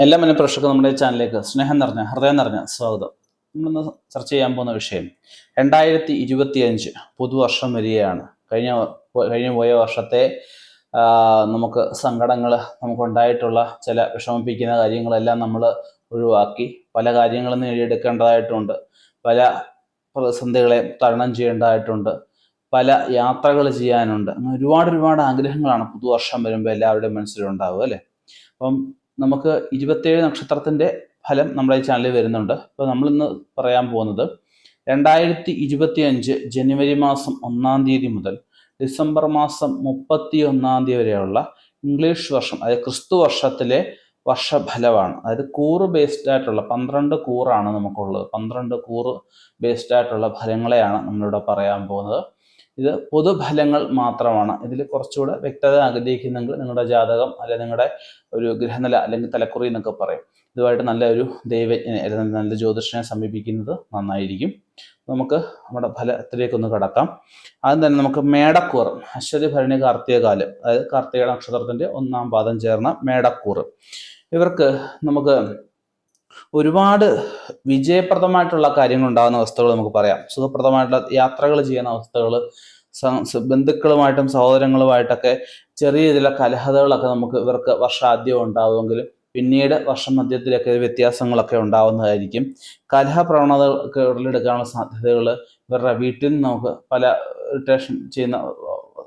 എല്ലാ മനഃപ്രേക്ഷകർക്കും നമ്മുടെ ചാനലിലേക്ക് സ്നേഹം നിറഞ്ഞ ഹൃദയം നിറഞ്ഞ സ്വാഗതം. നമ്മളിന്ന് ചർച്ച ചെയ്യാൻ പോകുന്ന വിഷയം 2025 പുതുവർഷം വരികയാണ്. കഴിഞ്ഞു പോയ വർഷത്തെ നമുക്ക് സങ്കടങ്ങൾ, നമുക്കുണ്ടായിട്ടുള്ള ചില വിഷമിപ്പിക്കുന്ന കാര്യങ്ങളെല്ലാം നമ്മൾ ഒഴിവാക്കി പല കാര്യങ്ങളും നേടിയെടുക്കേണ്ടതായിട്ടുണ്ട്. പല പ്രതിസന്ധികളെ തരണം ചെയ്യേണ്ടതായിട്ടുണ്ട്. പല യാത്രകൾ ചെയ്യാനുണ്ട്. അങ്ങനെ ഒരുപാട് ആഗ്രഹങ്ങളാണ് പുതുവർഷം വരുമ്പോൾ എല്ലാവരുടെയും മനസ്സിലുണ്ടാവുക, അല്ലേ? അപ്പം നമുക്ക് 27 നക്ഷത്രത്തിൻ്റെ ഫലം നമ്മുടെ ഈ ചാനലിൽ വരുന്നുണ്ട്. അപ്പോൾ നമ്മളിന്ന് പറയാൻ പോകുന്നത് 2025 ജനുവരി മാസം 1-ാം തീയതി മുതൽ ഡിസംബർ മാസം 31-ാം തീയതി വരെയുള്ള ഇംഗ്ലീഷ് വർഷം, അതായത് ക്രിസ്തു വർഷത്തിലെ വർഷഫലമാണ്. അതായത് കൂറ് ബേസ്ഡ് ആയിട്ടുള്ള 12 കൂറാണ് നമുക്കുള്ളത്. 12 കൂറ് ബേസ്ഡ് ആയിട്ടുള്ള ഫലങ്ങളെയാണ് നമ്മളിവിടെ പറയാൻ പോകുന്നത്. ഇത് പൊതുഫലങ്ങൾ മാത്രമാണ്. ഇതിൽ കുറച്ചുകൂടെ വ്യക്തത ആഗ്രഹിക്കുന്നെങ്കിൽ നിങ്ങളുടെ ജാതകം അല്ലെങ്കിൽ നിങ്ങളുടെ ഒരു ഗ്രഹനില അല്ലെങ്കിൽ തലക്കുറി എന്നൊക്കെ പറയും, ഇതുമായിട്ട് നല്ലൊരു ദൈവജ്ഞനെ അല്ലെങ്കിൽ നല്ല ജ്യോതിഷനെ സമീപിക്കുന്നത് നന്നായിരിക്കും. നമുക്ക് നമ്മുടെ ഫലത്തിലേക്കൊന്ന് കടക്കാം. ആദ്യം തന്നെ നമുക്ക് മേടക്കൂറ്, അശ്വതി ഭരണി കാർത്തിക കാലം, അതായത് കാർത്തിക നക്ഷത്രത്തിൻ്റെ 1-ാം പാദം ചേർന്ന മേടക്കൂറ്. ഇവർക്ക് നമുക്ക് ഒരുപാട് വിജയപ്രദമായിട്ടുള്ള കാര്യങ്ങൾ ഉണ്ടാകുന്ന അവസ്ഥകൾ നമുക്ക് പറയാം. സുഖപ്രദമായിട്ടുള്ള യാത്രകൾ ചെയ്യുന്ന അവസ്ഥകൾ, ബന്ധുക്കളുമായിട്ടും സഹോദരങ്ങളുമായിട്ടൊക്കെ ചെറിയ രീതിയിലുള്ള കലഹതകളൊക്കെ നമുക്ക് ഇവർക്ക് വർഷാദ്യം ഉണ്ടാവുമെങ്കിലും പിന്നീട് വർഷം മധ്യത്തിലൊക്കെ വ്യത്യാസങ്ങളൊക്കെ ഉണ്ടാവുന്നതായിരിക്കും. കലഹപ്രവണതകൾക്ക് ഉടലെടുക്കാനുള്ള സാധ്യതകൾ ഇവരുടെ വീട്ടിൽ നിന്ന് നമുക്ക് പല ഇറിറ്റേഷൻ ചെയ്യുന്ന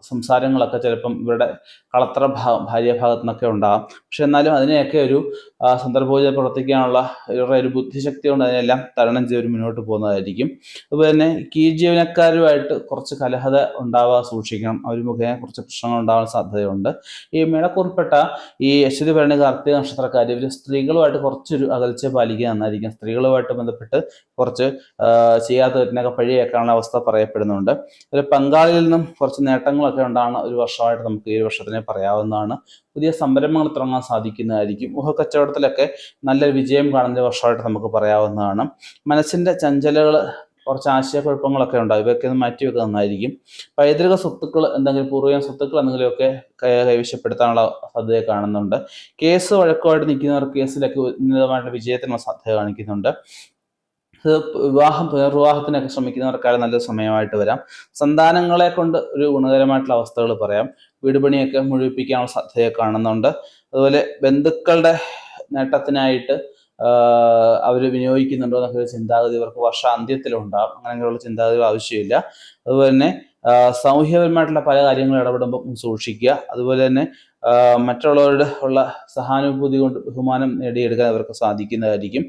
സംസാരങ്ങളൊക്കെ ചിലപ്പം ഇവരുടെ കളത്ര ഭാര്യഭാഗത്തു നിന്നൊക്കെ ഉണ്ടാകും. പക്ഷെ എന്നാലും അതിനെയൊക്കെ ഒരു സന്ദർഭോചിതം പ്രവർത്തിക്കാനുള്ള ഇവരുടെ ഒരു ബുദ്ധിശക്തി കൊണ്ട് അതിനെല്ലാം തരണം ചെയ്ത് മുന്നോട്ട് പോകുന്നതായിരിക്കും. അതുപോലെ തന്നെ കീഴ്ജീവനക്കാരുമായിട്ട് കുറച്ച് കലഹത ഉണ്ടാവാതെ സൂക്ഷിക്കണം. അവർ മുഖേന കുറച്ച് പ്രശ്നങ്ങൾ ഉണ്ടാവാൻ സാധ്യതയുണ്ട്. ഈ മേടക്കൂറിൽപ്പെട്ട ഈ അശ്വതി ഭരണി കാർത്തിക നക്ഷത്രക്കാർ ഇവർ സ്ത്രീകളുമായിട്ട് കുറച്ചൊരു അകൽച്ച പാലിക്കുക നന്നായിരിക്കും. സ്ത്രീകളുമായിട്ട് ബന്ധപ്പെട്ട് കുറച്ച് ചെയ്യാത്ത തെറ്റിനൊക്കെ പഴിയേക്കാനുള്ള അവസ്ഥ പറയപ്പെടുന്നുണ്ട്. ഒരു പങ്കാളിയിൽ നിന്നും കുറച്ച് നേട്ടങ്ങളൊക്കെ ഉണ്ടാകുന്ന ഒരു വർഷമായിട്ട് നമുക്ക് ഈ വർഷത്തിനെ പറയാവുന്നതാണ്. പുതിയ സംരംഭങ്ങൾ തുടങ്ങാൻ സാധിക്കുന്നതായിരിക്കും. ഊഹക്കച്ചവടത്തിലൊക്കെ നല്ലൊരു വിജയം കാണുന്ന വർഷമായിട്ട് നമുക്ക് പറയാവുന്നതാണ്. മനസ്സിൻ്റെ ചഞ്ചലകൾ, കുറച്ച് ആശയക്കുഴപ്പങ്ങളൊക്കെ ഉണ്ടാകും. ഇവയൊക്കെ ഒന്ന് മാറ്റിവെക്കുക നന്നായിരിക്കും. പൈതൃക സ്വത്തുക്കൾ, എന്തെങ്കിലും പൂർവ്വ സ്വത്തുക്കൾ എന്തെങ്കിലുമൊക്കെ കൈവശപ്പെടുത്താനുള്ള സാധ്യത കാണുന്നുണ്ട്. കേസ് വഴക്കുമായിട്ട് നിൽക്കുന്നവർ കേസിലൊക്കെ ഉന്നതമായിട്ടുള്ള വിജയത്തിനുള്ള സാധ്യത കാണിക്കുന്നുണ്ട്. പുനർവിവാഹത്തിനൊക്കെ ശ്രമിക്കുന്നവർക്കാണ് നല്ലൊരു സമയമായിട്ട് വരാം. സന്താനങ്ങളെ കൊണ്ട് ഒരു ഗുണകരമായിട്ടുള്ള അവസ്ഥകൾ പറയാം. വീട് പണിയൊക്കെ മുഴുവിപ്പിക്കാനുള്ള സാധ്യത കാണുന്നുണ്ട്. അതുപോലെ ബന്ധുക്കളുടെ നേട്ടത്തിനായിട്ട് അവർ വിനിയോഗിക്കുന്നുണ്ടോ എന്നൊക്കെ ചിന്താഗതി ഇവർക്ക് വർഷാന്ത്യത്തിലുണ്ടാകും. അങ്ങനെയുള്ള ചിന്താഗതികൾ ആവശ്യമില്ല. അതുപോലെ തന്നെ സാമൂഹ്യപരമായിട്ടുള്ള പല കാര്യങ്ങളും ഇടപെടുമ്പോൾ സൂക്ഷിക്കുക. അതുപോലെ തന്നെ മറ്റുള്ളവരുടെ ഉള്ള സഹാനുഭൂതി കൊണ്ട് ബഹുമാനം നേടിയെടുക്കാൻ അവർക്ക് സാധിക്കുന്നതായിരിക്കും.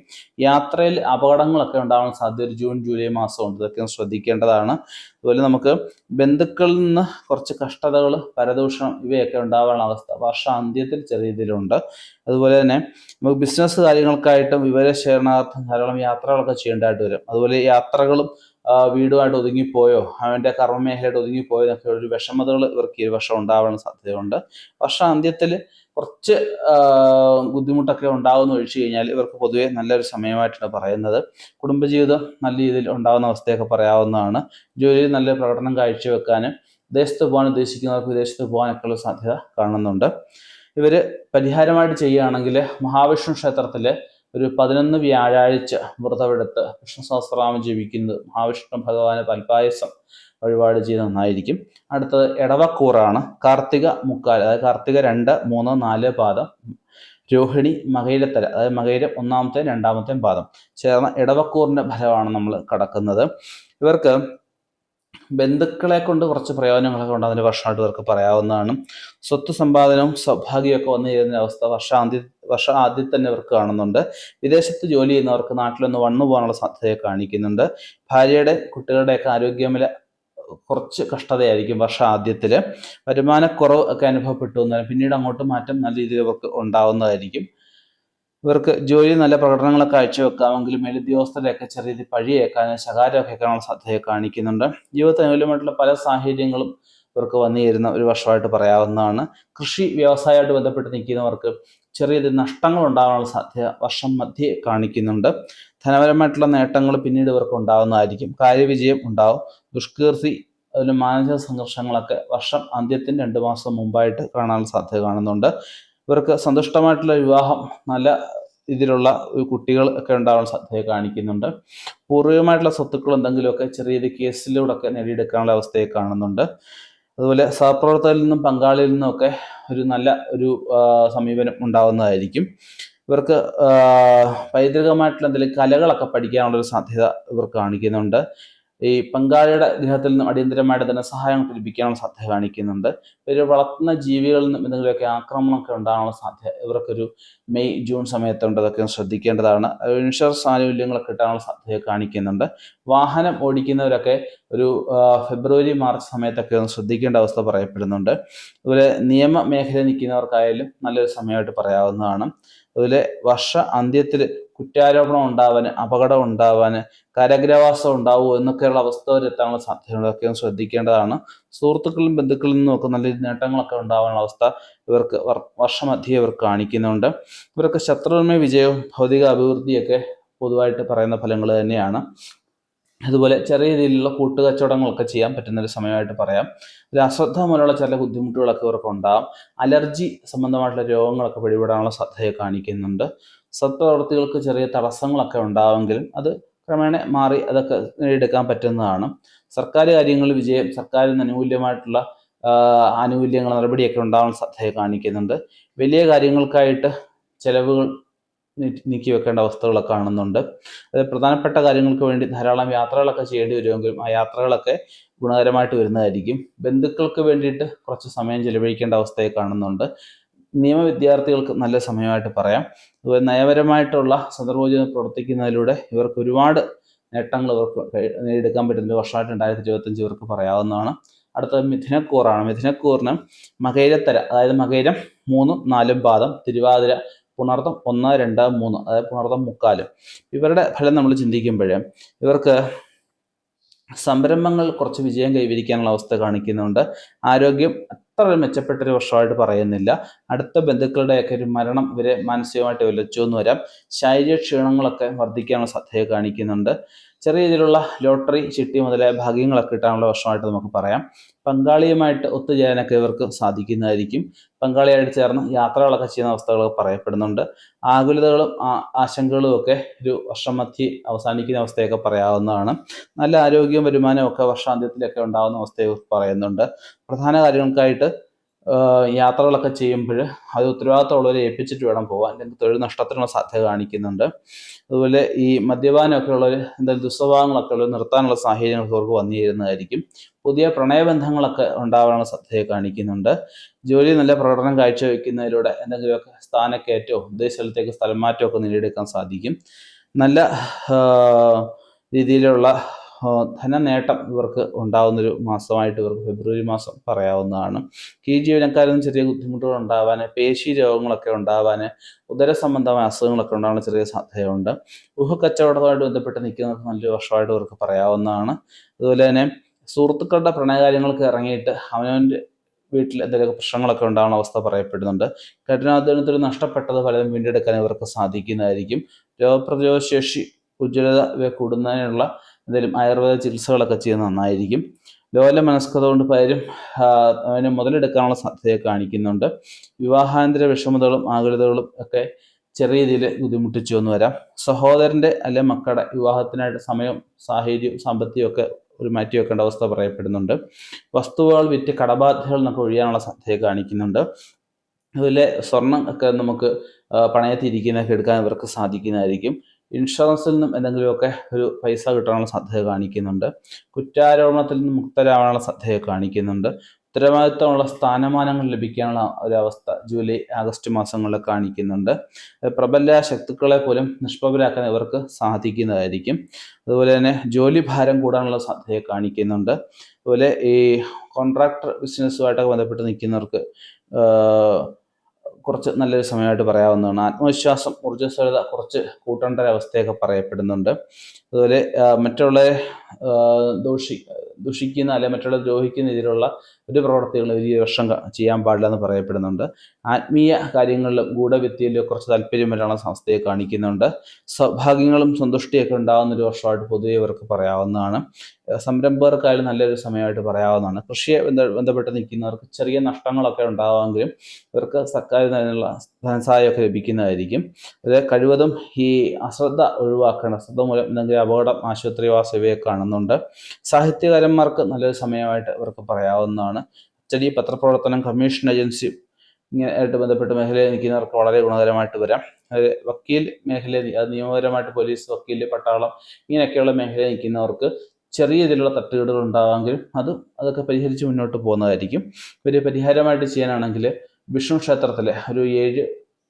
യാത്രയിൽ അപകടങ്ങളൊക്കെ ഉണ്ടാവാൻ സാധ്യത ഒരു ജൂൺ ജൂലൈ മാസമുണ്ട്. ഇതൊക്കെ ശ്രദ്ധിക്കേണ്ടതാണ്. അതുപോലെ നമുക്ക് ബന്ധുക്കളിൽ നിന്ന് കുറച്ച് കഷ്ടതകൾ, പരദൂഷണം ഇവയൊക്കെ ഉണ്ടാവാനുള്ള അവസ്ഥ വർഷാന്ത്യത്തിൽ ചെറിയ രീതിയിലുണ്ട്. അതുപോലെ തന്നെ നമുക്ക് ബിസിനസ് കാര്യങ്ങൾക്കായിട്ടും വിവരശേഖരണാർത്ഥം ധാരാളം യാത്രകളൊക്കെ ചെയ്യേണ്ടതായിട്ട് വരും. അതുപോലെ യാത്രകളും വീടുമായിട്ട് ഒതുങ്ങിപ്പോയോ, അവൻ്റെ കർമ്മമേഖലയായിട്ട് ഒതുങ്ങിപ്പോയോ എന്നൊക്കെ ഒരു വിഷമതകൾ ഇവർക്ക് ഈ വർഷം ഉണ്ടാവാൻ സാധ്യതയുണ്ട്. വർഷാന്ത്യത്തിൽ കുറച്ച് ബുദ്ധിമുട്ടൊക്കെ ഉണ്ടാകുമെന്ന് ഒഴിച്ചു കഴിഞ്ഞാൽ ഇവർക്ക് പൊതുവെ നല്ലൊരു സമയമായിട്ടാണ് പറയുന്നത്. കുടുംബജീവിതം നല്ല രീതിയിൽ ഉണ്ടാകുന്ന അവസ്ഥയൊക്കെ പറയാവുന്നതാണ്. ജോലിയിൽ നല്ല പ്രകടനം കാഴ്ചവെക്കാനും വിദേശത്ത് പോകാൻ ഉദ്ദേശിക്കുന്നവർക്ക് വിദേശത്ത് പോകാനൊക്കെയുള്ള സാധ്യത കാണുന്നുണ്ട്. ഇവർ പരിഹാരമായിട്ട് ചെയ്യുകയാണെങ്കിൽ മഹാവിഷ്ണു ക്ഷേത്രത്തിൽ ഒരു 11 വ്യാഴാഴ്ച വ്രതമെടുത്ത് വിഷ്ണു സഹസ്രനാമം ജപിക്കുന്നത്, മഹാവിഷ്ണു ഭഗവാന് പൽപ്പായസം വഴിപാട് ചെയ്ത് നന്നായിരിക്കും. അടുത്തത് ഇടവക്കൂറാണ്. കാർത്തിക മുക്കാൽ, അതായത് കാർത്തിക 2, 3, 4 പാദം, രോഹിണി, മകയിരത്തല, അതായത് മകയിരം 1-ാമത്തെയും 2-ാമത്തെയും പാദം ചേർന്ന ഇടവക്കൂറിൻ്റെ ഫലമാണ് നമ്മൾ കടക്കുന്നത്. ഇവർക്ക് ബന്ധുക്കളെ കൊണ്ട് കുറച്ച് പ്രയോജനങ്ങളൊക്കെ ഉണ്ട്. അതിൻ്റെ വർഷമായിട്ട് ഇവർക്ക് പറയാവുന്നതാണ്. സ്വത്ത് സമ്പാദനവും സൗഭാഗ്യമൊക്കെ വന്നു ചേരുന്ന അവസ്ഥ വർഷം ആദ്യം തന്നെ ഇവർക്ക് കാണുന്നുണ്ട്. വിദേശത്ത് ജോലി ചെയ്യുന്നവർക്ക് നാട്ടിലൊന്ന് വന്നു പോകാനുള്ള സാധ്യതയെ കാണിക്കുന്നുണ്ട്. ഭാര്യയുടെ കുട്ടികളുടെയൊക്കെ ആരോഗ്യനില കുറച്ച് കഷ്ടതയായിരിക്കും വർഷം ആദ്യത്തിൽ. വരുമാനക്കുറവ് ഒക്കെ അനുഭവപ്പെട്ടു എന്നാൽ പിന്നീട് അങ്ങോട്ട് മാറ്റം നല്ല രീതിയിൽ ഇവർക്ക് ഉണ്ടാവുന്നതായിരിക്കും. ഇവർക്ക് ജോലി നല്ല പ്രകടനങ്ങളൊക്കെ കാഴ്ചവെക്കാമെങ്കിലും മേലുദ്യോഗസ്ഥരെയൊക്കെ ചെറിയ രീതിയിൽ പഴിയേക്കാനും ശകാരമൊക്കെ കേൾക്കാനുള്ള സാധ്യതയെ കാണിക്കുന്നുണ്ട്. ജീവിതത്തിന് അനുകൂലമായിട്ടുള്ള പല സാഹചര്യങ്ങളും ഇവർക്ക് വന്നു ചേരുന്ന ഒരു വർഷമായിട്ട് പറയാവുന്നതാണ്. കൃഷി വ്യവസായമായിട്ട് ബന്ധപ്പെട്ട് നിൽക്കുന്നവർക്ക് ചെറിയ രീതിയിൽ നഷ്ടങ്ങൾ ഉണ്ടാകാനുള്ള സാധ്യത വർഷം മധ്യേ കാണിക്കുന്നുണ്ട്. ധനപരമായിട്ടുള്ള നേട്ടങ്ങൾ പിന്നീട് ഇവർക്ക് ഉണ്ടാകുന്നതായിരിക്കും. കാര്യവിജയം ഉണ്ടാവും. ദുഷ്കീർത്തി, അതിൽ മാനസിക സംഘർഷങ്ങളൊക്കെ വർഷം അന്ത്യത്തിന് 2 മാസം മുമ്പായിട്ട് കാണാനുള്ള സാധ്യത കാണുന്നുണ്ട്. ഇവർക്ക് സന്തുഷ്ടമായിട്ടുള്ള വിവാഹം, നല്ല ഇതിലുള്ള കുട്ടികൾ ഒക്കെ ഉണ്ടാവാൻ സാധ്യത കാണിക്കുന്നുണ്ട്. പൂർവികമായിട്ടുള്ള സ്വത്തുക്കൾ എന്തെങ്കിലുമൊക്കെ ചെറിയ കേസിലൂടെ ഒക്കെ നേടിയെടുക്കാനുള്ള അവസ്ഥയെ കാണുന്നുണ്ട്. അതുപോലെ സഹപ്രവർത്തകരിൽ നിന്നും പങ്കാളിയിൽ നിന്നും ഒക്കെ ഒരു നല്ല ഒരു സമീപനം ഉണ്ടാവുന്നതായിരിക്കും. ഇവർക്ക് പൈതൃകമായിട്ടുള്ള എന്തെങ്കിലും കലകളൊക്കെ പഠിക്കാനുള്ളൊരു സാധ്യത ഇവർ കാണിക്കുന്നുണ്ട്. ഈ പങ്കാളിയുടെ ഗൃഹത്തിൽ നിന്നും അടിയന്തരമായിട്ട് ധനസഹായം ലഭിക്കാനുള്ള സാധ്യത കാണിക്കുന്നുണ്ട്. ഇവർ വളർത്തുന്ന ജീവികളിൽ നിന്നും എന്തെങ്കിലുമൊക്കെ ആക്രമണമൊക്കെ ഉണ്ടാകാനുള്ള സാധ്യത ഇവർക്കൊരു മെയ് ജൂൺ സമയത്തുണ്ട്. അതൊക്കെ ശ്രദ്ധിക്കേണ്ടതാണ്. ഇൻഷുറൻസ് ആനുകൂല്യങ്ങളൊക്കെ കിട്ടാനുള്ള സാധ്യത കാണിക്കുന്നുണ്ട്. വാഹനം ഓടിക്കുന്നവരൊക്കെ ഒരു ഫെബ്രുവരി മാർച്ച് സമയത്തൊക്കെ ഒന്ന് ശ്രദ്ധിക്കേണ്ട അവസ്ഥ പറയപ്പെടുന്നുണ്ട്. അതുപോലെ നിയമ മേഖലയിൽ നിൽക്കുന്നവർക്കായാലും നല്ലൊരു സമയമായിട്ട് പറയാവുന്നതാണ്. അതുപോലെ വർഷ അന്ത്യത്തിൽ കുറ്റാരോപണം ഉണ്ടാവാൻ, അപകടം ഉണ്ടാവാൻ, കാരാഗ്രഹവാസം ഉണ്ടാവുമോ എന്നൊക്കെയുള്ള അവസ്ഥ വരെ എത്താനുള്ള സാധ്യതയുണ്ട്. അതൊക്കെ ഒന്ന് ശ്രദ്ധിക്കേണ്ടതാണ്. സുഹൃത്തുക്കളും ബന്ധുക്കളിൽ നിന്നും ഒക്കെ നല്ല നേട്ടങ്ങളൊക്കെ ഉണ്ടാവാനുള്ള അവസ്ഥ ഇവർക്ക് വർഷമധ്യേ ഇവർ കാണിക്കുന്നുണ്ട്. ഇവർക്ക് ശത്രുവിന്മേൽ വിജയവും ഭൗതിക അഭിവൃദ്ധിയൊക്കെ പൊതുവായിട്ട് പറയുന്ന ഫലങ്ങൾ തന്നെയാണ്. അതുപോലെ ചെറിയ രീതിയിലുള്ള കൂട്ടുകച്ചവടങ്ങളൊക്കെ ചെയ്യാൻ പറ്റുന്ന ഒരു സമയമായിട്ട് പറയാം. ഒരു അശ്രദ്ധ മൂലമുള്ള ചില ബുദ്ധിമുട്ടുകളൊക്കെ ഇവർക്ക് ഉണ്ടാകും. അലർജി സംബന്ധമായിട്ടുള്ള രോഗങ്ങളൊക്കെ പിടിപെടാനുള്ള സാധ്യത കാണിക്കുന്നുണ്ട്. സത്പ്രവർത്തികൾക്ക് ചെറിയ തടസ്സങ്ങളൊക്കെ ഉണ്ടാവുമെങ്കിലും അത് ക്രമേണ മാറി അതൊക്കെ നേടിയെടുക്കാൻ പറ്റുന്നതാണ്. സർക്കാർ കാര്യങ്ങളിൽ വിജയം, സർക്കാരിൽ നിന്ന് അനുകൂല്യമായിട്ടുള്ള ആനുകൂല്യങ്ങൾ നടപടിയൊക്കെ ഉണ്ടാവാൻ സാധ്യത കാണിക്കുന്നുണ്ട്. വലിയ കാര്യങ്ങൾക്കായിട്ട് ചെലവുകൾ നീക്കി വെക്കേണ്ട അവസ്ഥകളൊക്കെ കാണുന്നുണ്ട്. അത് പ്രധാനപ്പെട്ട കാര്യങ്ങൾക്ക് വേണ്ടി ധാരാളം യാത്രകളൊക്കെ ചെയ്യേണ്ടി വരുമെങ്കിലും ആ യാത്രകളൊക്കെ ഗുണകരമായിട്ട് വരുന്നതായിരിക്കും. ബന്ധുക്കൾക്ക് വേണ്ടിയിട്ട് കുറച്ച് സമയം ചെലവഴിക്കേണ്ട അവസ്ഥയെ കാണുന്നുണ്ട്. നിയമ വിദ്യാർത്ഥികൾക്ക് നല്ല സമയമായിട്ട് പറയാം. അതുപോലെ നയപരമായിട്ടുള്ള സന്ദർഭോചിതം പ്രവർത്തിക്കുന്നതിലൂടെ ഇവർക്ക് ഒരുപാട് നേട്ടങ്ങൾ ഇവർക്ക് നേടിയെടുക്കാൻ പറ്റുന്ന വർഷമായിട്ട് 2025 ഇവർക്ക് പറയാവുന്നതാണ്. അടുത്തത് മിഥുനക്കൂറാണ്. മിഥുനക്കൂറിന് മകയിരത്തര, അതായത് മകയിരം 3, 4 പാദം, തിരുവാതിര, പുണർതം 1, 2, 3, അതായത് പുണർതം 3/4. ഇവരുടെ ഫലം നമ്മൾ ചിന്തിക്കുമ്പോൾ ഇവർക്ക് സംരംഭങ്ങൾ കുറച്ച് വിജയം കൈവരിക്കാനുള്ള അവസ്ഥ കാണിക്കുന്നുണ്ട്. ആരോഗ്യം അത്ര മെച്ചപ്പെട്ടൊരു വർഷമായിട്ട് പറയുന്നില്ല. അടുത്ത ബന്ധുക്കളുടെയൊക്കെ ഒരു മരണം ഇവരെ മാനസികമായിട്ട് ഉലച്ചു എന്ന് വരാം. ശാരീരിക ക്ഷീണങ്ങളൊക്കെ വർദ്ധിക്കാനുള്ള സാധ്യത കാണിക്കുന്നുണ്ട്. ചെറിയ രീതിയിലുള്ള ലോട്ടറി, ചിട്ടി മുതലായ ഭാഗ്യങ്ങളൊക്കെ കിട്ടാനുള്ള വർഷമായിട്ട് നമുക്ക് പറയാം. പങ്കാളിയുമായിട്ട് ഒത്തുചേരാനൊക്കെ ഇവർക്ക് സാധിക്കുന്നതായിരിക്കും. പങ്കാളിയായിട്ട് ചേർന്ന് യാത്രകളൊക്കെ ചെയ്യുന്ന അവസ്ഥകളൊക്കെ പറയപ്പെടുന്നുണ്ട്. ആകുലതകളും ആശങ്കകളും ഒക്കെ ഒരു വർഷം മധ്യേ അവസാനിക്കുന്ന അവസ്ഥയൊക്കെ പറയാവുന്നതാണ്. നല്ല ആരോഗ്യവും വരുമാനവും ഒക്കെ വർഷാന്ത്യത്തിലൊക്കെ ഉണ്ടാകുന്ന അവസ്ഥയെ പറയുന്നുണ്ട്. പ്രധാന കാര്യങ്ങൾക്കായിട്ട് യാത്രകളൊക്കെ ചെയ്യുമ്പോൾ അത് ഉത്തരവാദിത്തമുള്ളവരെ ഏൽപ്പിച്ചിട്ട് വേണം പോകാൻ, അല്ലെങ്കിൽ തൊഴിൽ നഷ്ടത്തിനുള്ള സാധ്യത കാണിക്കുന്നുണ്ട്. അതുപോലെ ഈ മദ്യപാനമൊക്കെ ഉള്ളവർ എന്തെങ്കിലും ദുസ്വഭാവങ്ങളൊക്കെ ഉള്ളവർ നിർത്താനുള്ള സാഹചര്യങ്ങളൊക്കെ അവർക്ക് വന്നു ചേരുന്നതായിരിക്കും. പുതിയ പ്രണയബന്ധങ്ങളൊക്കെ ഉണ്ടാവാനുള്ള സാധ്യത കാണിക്കുന്നുണ്ട്. ജോലി നല്ല പ്രകടനം കാഴ്ചവെക്കുന്നതിലൂടെ എന്തെങ്കിലുമൊക്കെ സ്ഥാനക്കയറ്റമോ ഉദ്ദേശ സ്ഥലത്തേക്ക് സ്ഥലം മാറ്റമോ ഒക്കെ നേടിയെടുക്കാൻ സാധിക്കും. നല്ല രീതിയിലുള്ള ധനനേട്ടം ഇവർക്ക് ഉണ്ടാകുന്നൊരു മാസമായിട്ട് ഇവർക്ക് ഫെബ്രുവരി മാസം പറയാവുന്നതാണ്. കീഴ് ജീവനക്കാരിൽ നിന്ന് ചെറിയ ബുദ്ധിമുട്ടുകൾ ഉണ്ടാവാൻ, പേശി രോഗങ്ങളൊക്കെ ഉണ്ടാവാൻ, ഉദര സംബന്ധമായ അസുഖങ്ങളൊക്കെ ഉണ്ടാകാൻ ചെറിയ സാധ്യതയുണ്ട്. ഗൃഹക്കച്ചവടവുമായിട്ട് ബന്ധപ്പെട്ട് നിൽക്കുന്നവർക്ക് നല്ലൊരു വർഷമായിട്ട് ഇവർക്ക് പറയാവുന്നതാണ്. അതുപോലെ തന്നെ സുഹൃത്തുക്കളുടെ പ്രണയകാര്യങ്ങൾക്ക് ഇറങ്ങിയിട്ട് അവനവൻ്റെ വീട്ടിൽ എന്തെങ്കിലുമൊക്കെ പ്രശ്നങ്ങളൊക്കെ ഉണ്ടാകുന്ന അവസ്ഥ പറയപ്പെടുന്നുണ്ട്. കഠിനാധ്വാനത്തിൽ നഷ്ടപ്പെട്ടത് പലതും വീണ്ടെടുക്കാൻ ഇവർക്ക് സാധിക്കുന്നതായിരിക്കും. രോഗപ്രതിരോധ ശേഷി, ഉജ്ജ്വലത ഇവ കൂടുന്നതിനുള്ള എന്തെങ്കിലും ആയുർവേദ ചികിത്സകളൊക്കെ ചെയ്യുന്നത് നന്നായിരിക്കും. ലോല മനസ്കത കൊണ്ട് പലരും അതിനെ മുതലെടുക്കാനുള്ള സാധ്യതയെ കാണിക്കുന്നുണ്ട്. വിവാഹാനന്തര വിഷമതകളും ആകുലതകളും ഒക്കെ ചെറിയ രീതിയിൽ ബുദ്ധിമുട്ടിച്ചു എന്ന് വരാം. സഹോദരൻ്റെ അല്ലെ മക്കളുടെ വിവാഹത്തിനായിട്ട് സമയം, സാഹചര്യവും സാമ്പത്തികവും ഒക്കെ ഒരു മാറ്റി വെക്കേണ്ട അവസ്ഥ പറയപ്പെടുന്നുണ്ട്. വസ്തുവകൾ വിറ്റ് കടബാധ്യതകൾ നിന്നൊക്കെ ഒഴിയാനുള്ള സാധ്യതയെ കാണിക്കുന്നുണ്ട്. അതുപോലെ സ്വർണം ഒക്കെ നമുക്ക് പണയത്തിരിക്കുന്നതൊക്കെ എടുക്കാൻ ഇവർക്ക് സാധിക്കുന്നതായിരിക്കും. ഇൻഷുറൻസിൽ നിന്നും എന്തെങ്കിലുമൊക്കെ ഒരു പൈസ കിട്ടാനുള്ള സാധ്യത കാണിക്കുന്നുണ്ട്. കുറ്റാരോപണത്തിൽ നിന്ന് മുക്തരാവാനുള്ള സാധ്യത കാണിക്കുന്നുണ്ട്. ഉത്തരവാദിത്തമുള്ള സ്ഥാനമാനങ്ങൾ ലഭിക്കാനുള്ള ഒരവസ്ഥ ജൂലൈ, ആഗസ്റ്റ് മാസങ്ങളിൽ കാണിക്കുന്നുണ്ട്. പ്രബല ശക്തികളെ പോലും നിഷ്പ്രഭരാക്കാൻ ഇവർക്ക് സാധിക്കുന്നതായിരിക്കും. അതുപോലെ തന്നെ ജോലി ഭാരം കൂടാനുള്ള സാധ്യത കാണിക്കുന്നുണ്ട്. അതുപോലെ ഈ കോൺട്രാക്ടർ ബിസിനസ്സുമായിട്ടൊക്കെ ബന്ധപ്പെട്ട് നിൽക്കുന്നവർക്ക് കുറച്ച് നല്ലൊരു സമയമായിട്ട് പറയാവുന്നതാണ്. ആത്മവിശ്വാസം, ഊർജ്ജസ്വലത കുറച്ച് കൂട്ടേണ്ട ഒരവസ്ഥയൊക്കെ പറയപ്പെടുന്നുണ്ട്. അതുപോലെ മറ്റുള്ള ദുഷിക്കുന്ന അല്ലെങ്കിൽ മറ്റുള്ളവർ ദ്രോഹിക്കുന്ന രീതിയിലുള്ള ഒരു പ്രവർത്തികളും ഈ വർഷം ചെയ്യാൻ പാടില്ല എന്ന് പറയപ്പെടുന്നുണ്ട്. ആത്മീയ കാര്യങ്ങളിലും ഗൂഢവിദ്യയിലും കുറച്ച് താല്പര്യം വരാനുള്ള അവസ്ഥയെ കാണിക്കുന്നുണ്ട്. സൗഭാഗ്യങ്ങളും സന്തുഷ്ടിയൊക്കെ ഉണ്ടാകുന്ന ഒരു വർഷമായിട്ട് പൊതുവെ ഇവർക്ക് പറയാവുന്നതാണ്. സംരംഭകർക്കായാലും നല്ലൊരു സമയമായിട്ട് പറയാവുന്നതാണ്. കൃഷിയെ ബന്ധപ്പെട്ട് നിൽക്കുന്നവർക്ക് ചെറിയ നഷ്ടങ്ങളൊക്കെ ഉണ്ടാകുമെങ്കിലും ഇവർക്ക് സർക്കാരിൽ നിന്നുള്ള ധനസഹായമൊക്കെ ലഭിക്കുന്നതായിരിക്കും. ഇത് കഴിവതും ഈ അശ്രദ്ധ ഒഴിവാക്കണം. അശ്രദ്ധ മൂലം എന്തെങ്കിലും അപകടം, ആശുപത്രിവാസ ഇവയൊക്കെ കാണുന്നുണ്ട്. സാഹിത്യകാരന്മാർക്ക് നല്ലൊരു സമയമായിട്ട് ഇവർക്ക് പറയാവുന്നതാണ്. അച്ചടി, പത്രപ്രവർത്തനം, കമ്മീഷൻ ഏജൻസി ഇങ്ങനെയായിട്ട് ബന്ധപ്പെട്ട മേഖലയിൽ നിൽക്കുന്നവർക്ക് വളരെ ഗുണകരമായിട്ട് വരാം. വക്കീൽ മേഖലയിൽ, നിയമപരമായിട്ട് പോലീസ്, വക്കീൽ, പട്ടാളം ഇങ്ങനെയൊക്കെയുള്ള മേഖലയിൽ നിൽക്കുന്നവർക്ക് ചെറിയ രീതിയിലുള്ള തട്ടുകേടുകൾ ഉണ്ടാവാമെങ്കിലും അതൊക്കെ പരിഹരിച്ച് മുന്നോട്ട് പോകുന്നതായിരിക്കും. ഒരു പരിഹാരമായിട്ട് ചെയ്യാനാണെങ്കിൽ വിഷ്ണു ക്ഷേത്രത്തിലെ ഒരു 7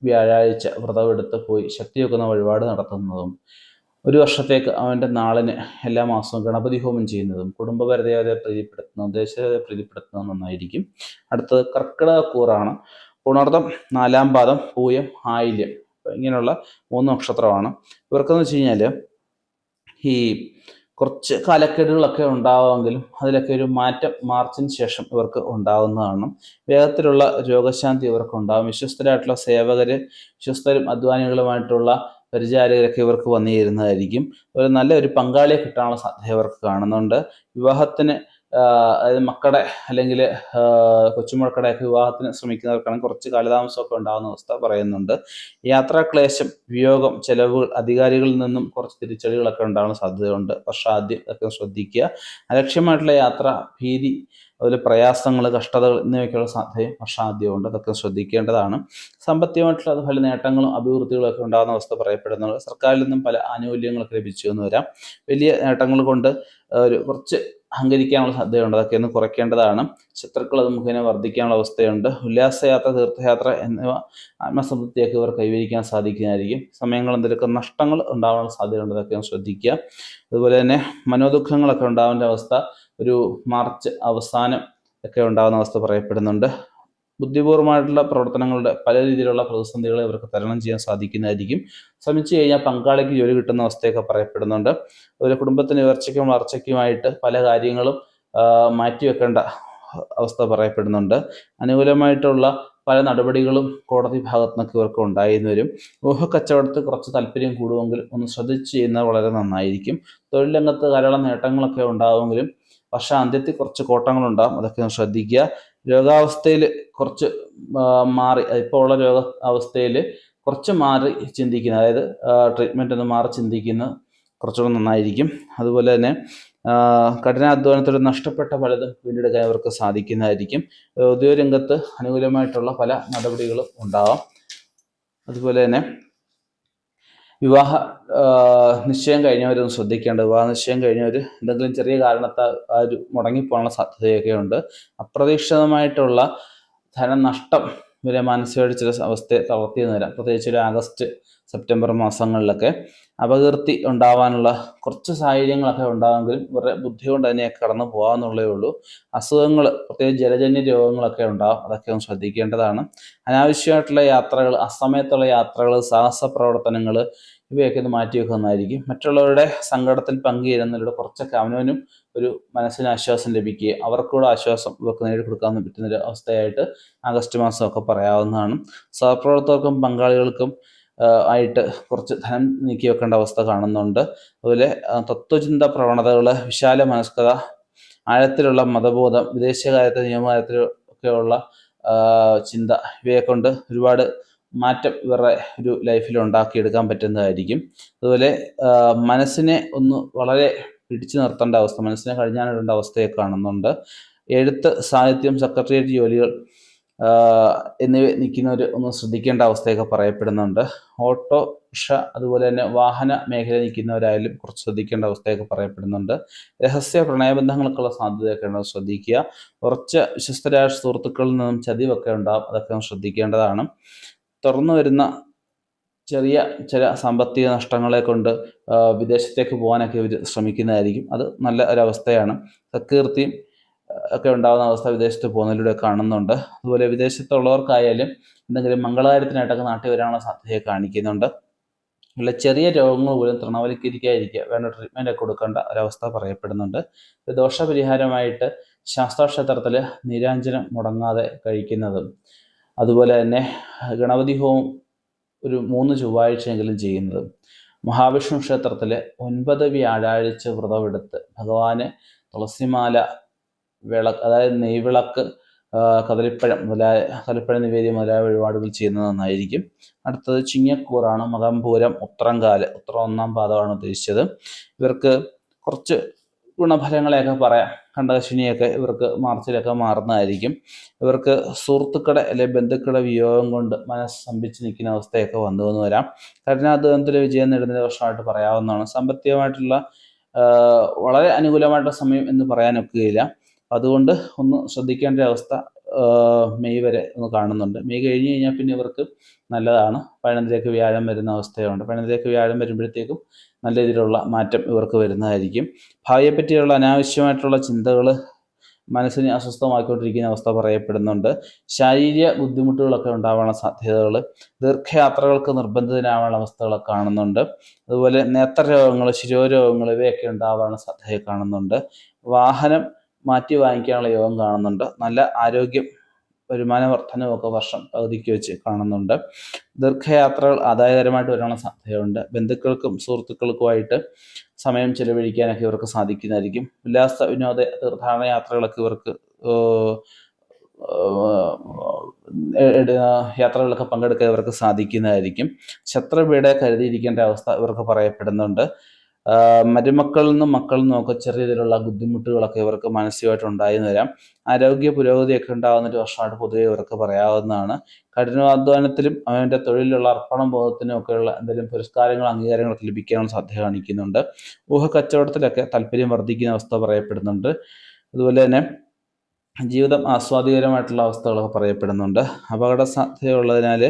വ്യാഴാഴ്ച വ്രതമെടുത്ത് പോയി ശക്തി വെക്കുന്ന വഴിപാട് നടത്തുന്നതും, ഒരു വർഷത്തേക്ക് അവൻ്റെ നാളിന് എല്ലാ മാസവും ഗണപതി ഹോമം ചെയ്യുന്നതും, കുടുംബപരദേവതയെ പ്രീതിപ്പെടുത്തുന്നതും, ദേശത്തെ പ്രീതിപ്പെടുത്തുന്നതും നന്നായിരിക്കും. അടുത്തത് കർക്കിടകക്കൂറാണ്. പുണർദം, 4-ാം പാദം, പൂയം, ആയില്യം ഇങ്ങനെയുള്ള 3 നക്ഷത്രമാണ്. ഇവർക്കെന്ന് വെച്ച് കഴിഞ്ഞാൽ ഈ കുറച്ച് കാലക്കേടുകളൊക്കെ ഉണ്ടാവുമെങ്കിലും അതിലൊക്കെ ഒരു മാറ്റം മാർച്ചിന് ശേഷം ഇവർക്ക് ഉണ്ടാകുന്നതാണ്. വേഗത്തിലുള്ള രോഗശാന്തി ഇവർക്ക് ഉണ്ടാകും. വിശ്വസ്തരായിട്ടുള്ള സേവകർ, വിശ്വസ്തരും അധ്വാനികളുമായിട്ടുള്ള പരിചാരകരൊക്കെ ഇവർക്ക് വന്നു ചേരുന്നതായിരിക്കും. ഒരു നല്ലൊരു പങ്കാളിയെ കിട്ടാനുള്ള സാധ്യത ഇവർക്ക് കാണുന്നുണ്ട്. വിവാഹത്തിന് അതായത് മക്കളുടെ അല്ലെങ്കിൽ കൊച്ചുമക്കളുടെയൊക്കെ വിവാഹത്തിന് ശ്രമിക്കുന്നവർക്കാണെങ്കിൽ കുറച്ച് കാലതാമസമൊക്കെ ഉണ്ടാകുന്ന അവസ്ഥ പറയുന്നുണ്ട്. യാത്രാക്ലേശം, വിയോഗം, ചെലവുകൾ, അധികാരികളിൽ നിന്നും കുറച്ച് തിരിച്ചടികളൊക്കെ ഉണ്ടാകാൻ സാധ്യതയുണ്ട്. വർഷാദ്യം ഒക്കെ ശ്രദ്ധിക്കുക. അലക്ഷ്യമായിട്ടുള്ള യാത്ര, ഭീതി, അതുപോലെ പ്രയാസങ്ങൾ, കഷ്ടതകൾ എന്നിവയ്ക്കുള്ള സാധ്യതയും വർഷാദ്യമുണ്ട്. അതൊക്കെ ശ്രദ്ധിക്കേണ്ടതാണ്. സാമ്പത്തികമായിട്ടുള്ള പല നേട്ടങ്ങളും അഭിവൃദ്ധികളും ഒക്കെ ഉണ്ടാകുന്ന അവസ്ഥ പറയപ്പെടുന്നുണ്ട്. സർക്കാരിൽ നിന്നും പല ആനുകൂല്യങ്ങളൊക്കെ ലഭിച്ചു എന്ന് വരാം. വലിയ നേട്ടങ്ങൾ കൊണ്ട് കുറച്ച് അഹങ്കരിക്കാനുള്ള സാധ്യതയുണ്ട്. അതൊക്കെ ഒന്ന് കുറയ്ക്കേണ്ടതാണ്. ശത്രുക്കൾ അത് മുഖേന വർദ്ധിക്കാനുള്ള അവസ്ഥയുണ്ട്. ഉല്ലാസയാത്ര, തീർത്ഥയാത്ര എന്നിവ ആത്മസംതൃപ്തിയൊക്കെ ഇവർ കൈവരിക്കാൻ സാധിക്കുന്നതായിരിക്കും. സമയങ്ങൾ എന്തെങ്കിലുമൊക്കെ നഷ്ടങ്ങൾ ഉണ്ടാകാനുള്ള സാധ്യതയുണ്ട്. അതൊക്കെ ഒന്ന് ശ്രദ്ധിക്കുക. അതുപോലെ തന്നെ മനോദുഃഖങ്ങളൊക്കെ ഉണ്ടാവേണ്ട അവസ്ഥ ഒരു മാർച്ച് അവസാനം ഒക്കെ ഉണ്ടാകുന്ന അവസ്ഥ പറയപ്പെടുന്നുണ്ട്. ബുദ്ധിപൂർവമായിട്ടുള്ള പ്രവർത്തനങ്ങളുടെ പല രീതിയിലുള്ള പ്രതിസന്ധികളെ ഇവർക്ക് തരണം ചെയ്യാൻ സാധിക്കുന്നതായിരിക്കും. ശ്രമിച്ചു കഴിഞ്ഞാൽ പങ്കാളിക്ക് ജോലി കിട്ടുന്ന അവസ്ഥയൊക്കെ പറയപ്പെടുന്നുണ്ട്. അതുപോലെ കുടുംബത്തിന് ഉയർച്ചയ്ക്കും വളർച്ചയ്ക്കുമായിട്ട് പല കാര്യങ്ങളും മാറ്റിവെക്കേണ്ട അവസ്ഥ പറയപ്പെടുന്നുണ്ട്. അനുകൂലമായിട്ടുള്ള പല നടപടികളും കോടതി ഭാഗത്തു നിന്നൊക്കെ ഇവർക്ക് ഉണ്ടായെന്ന് വരും. ഊഹക്കച്ചവടത്തിൽ കുറച്ച് താല്പര്യം കൂടുമെങ്കിൽ ഒന്ന് ശ്രദ്ധിച്ച് ചെയ്യുന്നത് വളരെ നന്നായിരിക്കും. തൊഴിൽ രംഗത്ത് ധാരാളം നേട്ടങ്ങളൊക്കെ ഉണ്ടാവുമെങ്കിലും വർഷാന്ത്യത്തിൽ കുറച്ച് കോട്ടങ്ങളുണ്ടാകും. അതൊക്കെ ഒന്ന് ശ്രദ്ധിക്കുക. രോഗാവസ്ഥയിൽ കുറച്ച് മാറി, ഇപ്പോൾ ഉള്ള അവസ്ഥയിൽ കുറച്ച് മാറി ചിന്തിക്കുന്നത്, അതായത് ട്രീറ്റ്മെൻ്റ് ഒന്ന് മാറി ചിന്തിക്കുന്നത് കുറച്ചുകൂടെ നന്നായിരിക്കും. അതുപോലെ തന്നെ കഠിനാധ്വാനത്തോടെ നഷ്ടപ്പെട്ട പലതും വീണ്ടെടുക്കാൻ അവർക്ക് സാധിക്കുന്നതായിരിക്കും. ഉദ്യോഗരംഗത്ത് അനുകൂലമായിട്ടുള്ള പല നടപടികളും ഉണ്ടാവാം. അതുപോലെ തന്നെ വിവാഹ നിശ്ചയം കഴിഞ്ഞവരൊന്ന് ശ്രദ്ധിക്കേണ്ടത്. വിവാഹ നിശ്ചയം കഴിഞ്ഞവർ എന്തെങ്കിലും ചെറിയ കാരണത്താൽ മുടങ്ങിപ്പോകാനുള്ള സാധ്യതയൊക്കെ ഉണ്ട്. അപ്രതീക്ഷിതമായിട്ടുള്ള ധനനഷ്ടം ഇവരെ മാനസികമായിട്ട് ചില അവസ്ഥയെ തളർത്തിയെന്ന് വരാം. പ്രത്യേകിച്ച് ഒരു ആഗസ്റ്റ്, സെപ്റ്റംബർ മാസങ്ങളിലൊക്കെ അപകീർത്തി ഉണ്ടാവാനുള്ള കുറച്ച് സാഹചര്യങ്ങളൊക്കെ ഉണ്ടാകുമെങ്കിലും ഇവരുടെ ബുദ്ധി കൊണ്ട് തന്നെ കടന്നു പോകാമെന്നുള്ളേ ഉള്ളൂ. അസുഖങ്ങൾ, പ്രത്യേകിച്ച് ജലജന്യ രോഗങ്ങളൊക്കെ ഉണ്ടാകും. അതൊക്കെ ഒന്ന് ശ്രദ്ധിക്കേണ്ടതാണ്. അനാവശ്യമായിട്ടുള്ള യാത്രകൾ, അസമയത്തുള്ള യാത്രകൾ, സാഹസ പ്രവർത്തനങ്ങൾ ഇവയൊക്കെ ഒന്ന് മാറ്റിവെക്കുന്നതായിരിക്കും. മറ്റുള്ളവരുടെ സങ്കടത്തിൽ പങ്കുചേരുന്നതിലൂടെ കുറച്ചൊക്കെ അവനവനും ഒരു മനസ്സിന് ആശ്വാസം ലഭിക്കുകയും അവർക്കൂടെ ആശ്വാസം ഇവർക്ക് നേടിക്കൊടുക്കാൻ പറ്റുന്നൊരു അവസ്ഥയായിട്ട് ആഗസ്റ്റ് മാസമൊക്കെ പറയാവുന്നതാണ്. സഹപ്രവർത്തകർക്കും പങ്കാളികൾക്കും ആയിട്ട് കുറച്ച് ധനം നീക്കി വെക്കേണ്ട അവസ്ഥ കാണുന്നുണ്ട്. അതുപോലെ തത്വചിന്ത പ്രവണതകൾ, വിശാല മനസ്കത, ആഴത്തിലുള്ള മതബോധം, വിദേശകാര്യത്തിൽ നിയമകാര്യത്തിലൊക്കെയുള്ള ചിന്ത ഇവയെ കൊണ്ട് ഒരുപാട് മാറ്റം ഇവരുടെ ഒരു ലൈഫിൽ ഉണ്ടാക്കിയെടുക്കാൻ പറ്റുന്നതായിരിക്കും. അതുപോലെ മനസ്സിനെ ഒന്ന് വളരെ പിടിച്ചു നിർത്തേണ്ട അവസ്ഥ, മനസ്സിനെ കഴിഞ്ഞാണിടേണ്ട അവസ്ഥയെ കാണുന്നുണ്ട്. എഴുത്ത്, സാഹിത്യം, സെക്രട്ടേറിയറ്റ് ജോലികൾ എന്നിവ നിൽക്കുന്നവർ ഒന്ന് ശ്രദ്ധിക്കേണ്ട അവസ്ഥയൊക്കെ പറയപ്പെടുന്നുണ്ട്. ഓട്ടോറിക്ഷ, അതുപോലെ തന്നെ വാഹന മേഖല നിൽക്കുന്നവരായാലും കുറച്ച് ശ്രദ്ധിക്കേണ്ട അവസ്ഥയൊക്കെ പറയപ്പെടുന്നുണ്ട്. രഹസ്യ പ്രണയബന്ധങ്ങൾക്കുള്ള സാധ്യതയൊക്കെ ഉണ്ടോ ശ്രദ്ധിക്കുക. കുറച്ച് വിശ്വസ്തരായ സുഹൃത്തുക്കളിൽ നിന്നും ചതിവൊക്കെ ഉണ്ടാകും. അതൊക്കെ ഒന്ന് ശ്രദ്ധിക്കേണ്ടതാണ്. തുറന്നു വരുന്ന ചെറിയ ചില സാമ്പത്തിക നഷ്ടങ്ങളെ കൊണ്ട് വിദേശത്തേക്ക് പോകാനൊക്കെ ഇവർ ശ്രമിക്കുന്നതായിരിക്കും. അത് നല്ല ഒരവസ്ഥയാണ്. സൽകീർത്തിയും ഒക്കെ ഉണ്ടാകുന്ന അവസ്ഥ വിദേശത്ത് പോകുന്നതിലൂടെ കാണുന്നുണ്ട്. അതുപോലെ വിദേശത്തുള്ളവർക്കായാലും എന്തെങ്കിലും മംഗളകാര്യത്തിനായിട്ടൊക്കെ നാട്ടിൽ വരാനുള്ള സാധ്യതയെ കാണിക്കുന്നുണ്ട്. ഉള്ള ചെറിയ രോഗങ്ങൾ പോലും തൃണവൽക്കരിക്കാതിരിക്കുക, വേണ്ട ട്രീറ്റ്മെൻറ്റ് കൊടുക്കേണ്ട ഒരവസ്ഥ പറയപ്പെടുന്നുണ്ട്. ദോഷപരിഹാരമായിട്ട് ശാസ്താക്ഷേത്രത്തിൽ നീരാഞ്ജനം മുടങ്ങാതെ കഴിക്കുന്നതും, അതുപോലെ തന്നെ ഗണപതി ഹോമം ഒരു 3 ചൊവ്വാഴ്ചയെങ്കിലും ചെയ്യുന്നതും, മഹാവിഷ്ണു ക്ഷേത്രത്തിലെ 9 വ്യാഴാഴ്ച വ്രതമെടുത്ത് ഭഗവാന് തുളസിമാല, അതായത് നെയ്വിളക്ക്, കദളിപ്പഴം നിവേദ്യം മുതലായ വഴിപാടുകൾ ചെയ്യുന്നത് നന്നായിരിക്കും. അടുത്തത് ചിങ്ങക്കൂറാണ്. മകംപൂരം, ഉത്രംകാല്, ഉത്രം 1-ാം പാദമാണ് ഉദ്ദേശിച്ചത്. ഇവർക്ക് കുറച്ച് ഗുണഫലങ്ങളെയൊക്കെ പറയാം. കണ്ടകശനിയൊക്കെ ഇവർക്ക് മാർച്ചിലൊക്കെ മാറുന്നതായിരിക്കും. ഇവർക്ക് സുഹൃത്തുക്കളുടെ അല്ലെങ്കിൽ ബന്ധുക്കളുടെ വിയോഗം കൊണ്ട് മനസ്സ് സ്തംഭിച്ച് നിൽക്കുന്ന അവസ്ഥയൊക്കെ വന്നു വരാം. കഠിനാധ്വാനത്തിൽ വിജയം നേടുന്ന വർഷമായിട്ട് പറയാവുന്നതാണ്. സാമ്പത്തികമായിട്ടുള്ള വളരെ അനുകൂലമായിട്ടുള്ള സമയം എന്ന് പറയാനൊക്കുകയില്ല. അതുകൊണ്ട് ഒന്ന് ശ്രദ്ധിക്കേണ്ട അവസ്ഥ മെയ് വരെ ഒന്ന് കാണുന്നുണ്ട്. മെയ് കഴിഞ്ഞ് കഴിഞ്ഞാൽ പിന്നെ ഇവർക്ക് നല്ലതാണ്. 11ലേക്ക് വ്യാഴം വരുന്ന അവസ്ഥയുണ്ട്. 11ലേക്ക് വ്യാഴം വരുമ്പോഴത്തേക്കും നല്ല രീതിയിലുള്ള മാറ്റം ഇവർക്ക് വരുന്നതായിരിക്കും. ഭാവിയെപ്പറ്റിയുള്ള അനാവശ്യമായിട്ടുള്ള ചിന്തകൾ മനസ്സിനെ അസ്വസ്ഥമാക്കിക്കൊണ്ടിരിക്കുന്ന അവസ്ഥ പറയപ്പെടുന്നുണ്ട്. ശാരീരിക ബുദ്ധിമുട്ടുകളൊക്കെ ഉണ്ടാവാനുള്ള സാധ്യതകൾ, ദീർഘയാത്രകൾക്ക് നിർബന്ധിതനാവാനുള്ള അവസ്ഥകളൊക്കെ കാണുന്നുണ്ട്. അതുപോലെ നേത്രരോഗങ്ങൾ, ശിരോരോഗങ്ങൾ ഇവയൊക്കെ ഉണ്ടാവാനുള്ള സാധ്യത കാണുന്നുണ്ട്. വാഹനം മാറ്റി വാങ്ങിക്കാനുള്ള യോഗം കാണുന്നുണ്ട്. നല്ല ആരോഗ്യം, വരുമാന വർധനവൊക്കെ വർഷം പകുതിക്ക് വെച്ച് കാണുന്നുണ്ട്. ദീർഘയാത്രകൾ ആദായകരമായിട്ട് വരാനുള്ള സാധ്യതയുണ്ട്. ബന്ധുക്കൾക്കും സുഹൃത്തുക്കൾക്കുമായിട്ട് സമയം ചെലവഴിക്കാനൊക്കെ ഇവർക്ക് സാധിക്കുന്നതായിരിക്കും. ഉല്ലാസ വിനോദ തീർത്ഥാടന യാത്രകളൊക്കെ ഇവർക്ക് യാത്രകളിലൊക്കെ പങ്കെടുക്കാൻ ഇവർക്ക് സാധിക്കുന്നതായിരിക്കും. ശത്രുപീഡ കരുതിയിരിക്കേണ്ട അവസ്ഥ ഇവർക്ക് പറയപ്പെടുന്നുണ്ട്. മരുമക്കളിൽ നിന്നും മക്കളിൽ നിന്നും ഒക്കെ ചെറിയ രീതിയിലുള്ള ബുദ്ധിമുട്ടുകളൊക്കെ ഇവർക്ക് മാനസികമായിട്ട് ഉണ്ടായെന്ന് വരാം. ആരോഗ്യ പുരോഗതിയൊക്കെ ഉണ്ടാകുന്ന ഒരു വർഷമായിട്ട് പൊതുവെ ഇവർക്ക് പറയാവുന്നതാണ്. കഠിനാധ്വാനത്തിലും അവൻ്റെ തൊഴിലിലുള്ള അർപ്പണം ബോധത്തിനും ഒക്കെയുള്ള എന്തെങ്കിലും പുരസ്കാരങ്ങൾ, അംഗീകാരങ്ങളൊക്കെ ലഭിക്കാനുള്ള സാധ്യത കാണിക്കുന്നുണ്ട്. ഊഹക്കച്ചവടത്തിലൊക്കെ താല്പര്യം വർദ്ധിക്കുന്ന അവസ്ഥ പറയപ്പെടുന്നുണ്ട്. അതുപോലെ തന്നെ ജീവിതം ആസ്വാദികരമായിട്ടുള്ള അവസ്ഥകളൊക്കെ പറയപ്പെടുന്നുണ്ട്. അപകട സാധ്യതയുള്ളതിനാൽ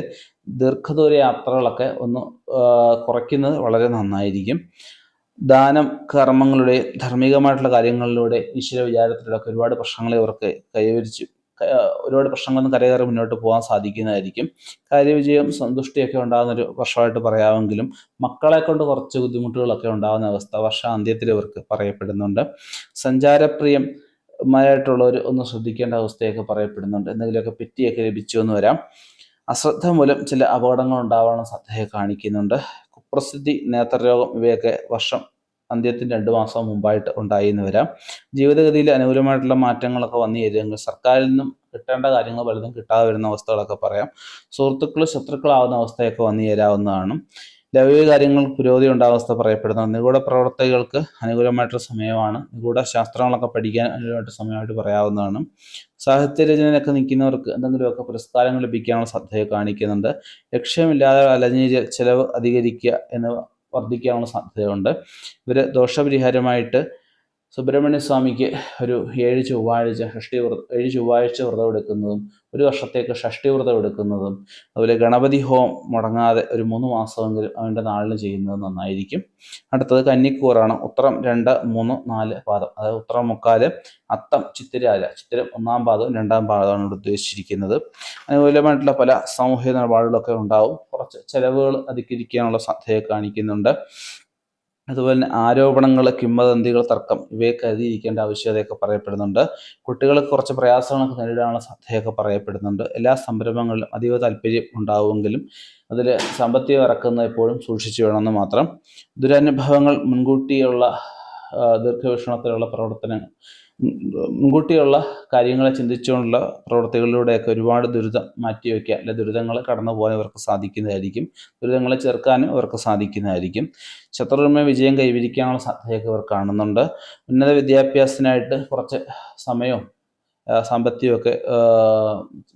ദീർഘദൂര യാത്രകളൊക്കെ ഒന്ന് കുറയ്ക്കുന്നത് വളരെ നന്നായിരിക്കും. ദാനം, കർമ്മങ്ങളുടെ, ധാർമ്മികമായിട്ടുള്ള കാര്യങ്ങളിലൂടെ, ഈശ്വര വിചാരത്തിലൂടെയൊക്കെ ഒരുപാട് പ്രശ്നങ്ങളെ ഇവർക്ക് ഒരുപാട് പ്രശ്നങ്ങളിൽ നിന്ന് കരകയറി മുന്നോട്ട് പോകാൻ സാധിക്കുന്നതായിരിക്കും. കാര്യവിജയം, സന്തുഷ്ടിയൊക്കെ ഉണ്ടാകുന്നൊരു വർഷമായിട്ട് പറയാമെങ്കിലും മക്കളെ കൊണ്ട് കുറച്ച് ബുദ്ധിമുട്ടുകളൊക്കെ ഉണ്ടാകുന്ന അവസ്ഥ വർഷാന്ത്യത്തിൽ ഇവർക്ക് പറയപ്പെടുന്നുണ്ട്. സഞ്ചാരപ്രിയമായിട്ടുള്ളവർ ഒന്ന് ശ്രദ്ധിക്കേണ്ട അവസ്ഥയൊക്കെ പറയപ്പെടുന്നുണ്ട്. എന്തെങ്കിലുമൊക്കെ പെറ്റിയൊക്കെ ലഭിച്ചു എന്ന് വരാം. അശ്രദ്ധ മൂലം ചില അപകടങ്ങൾ ഉണ്ടാവാനുള്ള സാധ്യത കാണിക്കുന്നുണ്ട്. കുപ്രസിദ്ധി, നേത്രരോഗം ഇവയൊക്കെ വർഷം അന്ത്യത്തിന് 2 മാസം മുമ്പായിട്ട് ഉണ്ടായി എന്ന് വരാം. ജീവിതഗതിയിൽ അനുകൂലമായിട്ടുള്ള മാറ്റങ്ങളൊക്കെ വന്നു ചേരുമെങ്കിൽ സർക്കാരിൽ നിന്നും കിട്ടേണ്ട കാര്യങ്ങൾ പലതും കിട്ടാതെ വരുന്ന അവസ്ഥകളൊക്കെ പറയാം. സുഹൃത്തുക്കൾ ശത്രുക്കളാവുന്ന അവസ്ഥയൊക്കെ വന്നു ചേരാവുന്നതാണ്. ലൗകിക കാര്യങ്ങൾ പുരോഗതി ഉണ്ടാകുന്ന അവസ്ഥ പറയപ്പെടുന്നു. നിഗൂഢ പ്രവർത്തകർക്ക് അനുകൂലമായിട്ടുള്ള സമയമാണ്. നിഗൂഢ ശാസ്ത്രങ്ങളൊക്കെ പഠിക്കാൻ അനുകൂലമായിട്ട് സമയമായിട്ട് പറയാവുന്നതാണ്. സാഹിത്യരചനയിലൊക്കെ നിൽക്കുന്നവർക്ക് എന്തെങ്കിലുമൊക്കെ പുരസ്കാരങ്ങൾ ലഭിക്കാനുള്ള സാധ്യത കാണിക്കുന്നുണ്ട്. ലക്ഷ്യമില്ലാതെ അലഞ്ഞ് ചിലവ് അധികരിക്കുക എന്നിവ വർദ്ധിക്കാനുള്ള സാധ്യതയുണ്ട്. ഇവർ ദോഷപരിഹാരമായിട്ട് സുബ്രഹ്മണ്യ സ്വാമിക്ക് ഒരു 7 ചൊവ്വാഴ്ച വ്രതം എടുക്കുന്നതും, ഒരു വർഷത്തേക്ക് ഷഷ്ടി വ്രതം എടുക്കുന്നതും, അതുപോലെ ഗണപതി ഹോമം മുടങ്ങാതെ ഒരു 3 മാസമെങ്കിലും അവൻ്റെ നാളിൽ ചെയ്യുന്നത് നന്നായിരിക്കും. അടുത്തത് കന്നിക്കൂറാണ്. ഉത്രം 2, 3, 4 പാദം, അതായത് ഉത്രം 3/4, അത്തം, ചിത്തിര 1-ാം പാദവും 2-ാം പാദമാണ് ഇവിടെ ഉദ്ദേശിച്ചിരിക്കുന്നത്. അനുകൂലമായിട്ടുള്ള പല സാമൂഹിക നിലപാടുകളൊക്കെ ഉണ്ടാവും. കുറച്ച് ചിലവുകൾ അധികരിക്കാനുള്ള സാധ്യത കാണിക്കുന്നുണ്ട്. അതുപോലെ തന്നെ ആരോപണങ്ങൾ, കിംവദന്തികൾ, തർക്കം ഇവയെ കരുതിയിരിക്കേണ്ട ആവശ്യകതയൊക്കെ പറയപ്പെടുന്നുണ്ട്. കുട്ടികൾക്ക് കുറച്ച് പ്രയാസങ്ങളൊക്കെ നേരിടാനുള്ള സാധ്യതയൊക്കെ പറയപ്പെടുന്നുണ്ട്. എല്ലാ സംരംഭങ്ങളിലും അതീവ താല്പര്യം ഉണ്ടാവുമെങ്കിലും അതിൽ സാമ്പത്തികം ഇറക്കുന്നത് എപ്പോഴും സൂക്ഷിച്ചു വേണമെന്ന് മാത്രം. ദുരനുഭവങ്ങൾ, മുൻകൂട്ടിയുള്ള ദീർഘവീക്ഷണത്തിലുള്ള പ്രവർത്തനങ്ങൾ, മുൻകൂട്ടിയുള്ള കാര്യങ്ങളെ ചിന്തിച്ചുകൊണ്ടുള്ള പ്രവൃത്തികളിലൂടെയൊക്കെ ഒരുപാട് ദുരിതം മാറ്റിവെക്കാൻ, അല്ലെ ദുരിതങ്ങൾ കടന്നു പോകാൻ ഇവർക്ക് സാധിക്കുന്നതായിരിക്കും. ദുരിതങ്ങളെ ചെറുക്കാനും ഇവർക്ക് സാധിക്കുന്നതായിരിക്കും. ശത്രുവിന്മേൽ വിജയം കൈവരിക്കാനുള്ള സാധ്യതയൊക്കെ ഇവർ കാണുന്നുണ്ട്. ഉന്നത വിദ്യാഭ്യാസത്തിനായിട്ട് കുറച്ച് സമയവും സാമ്പത്തികമൊക്കെ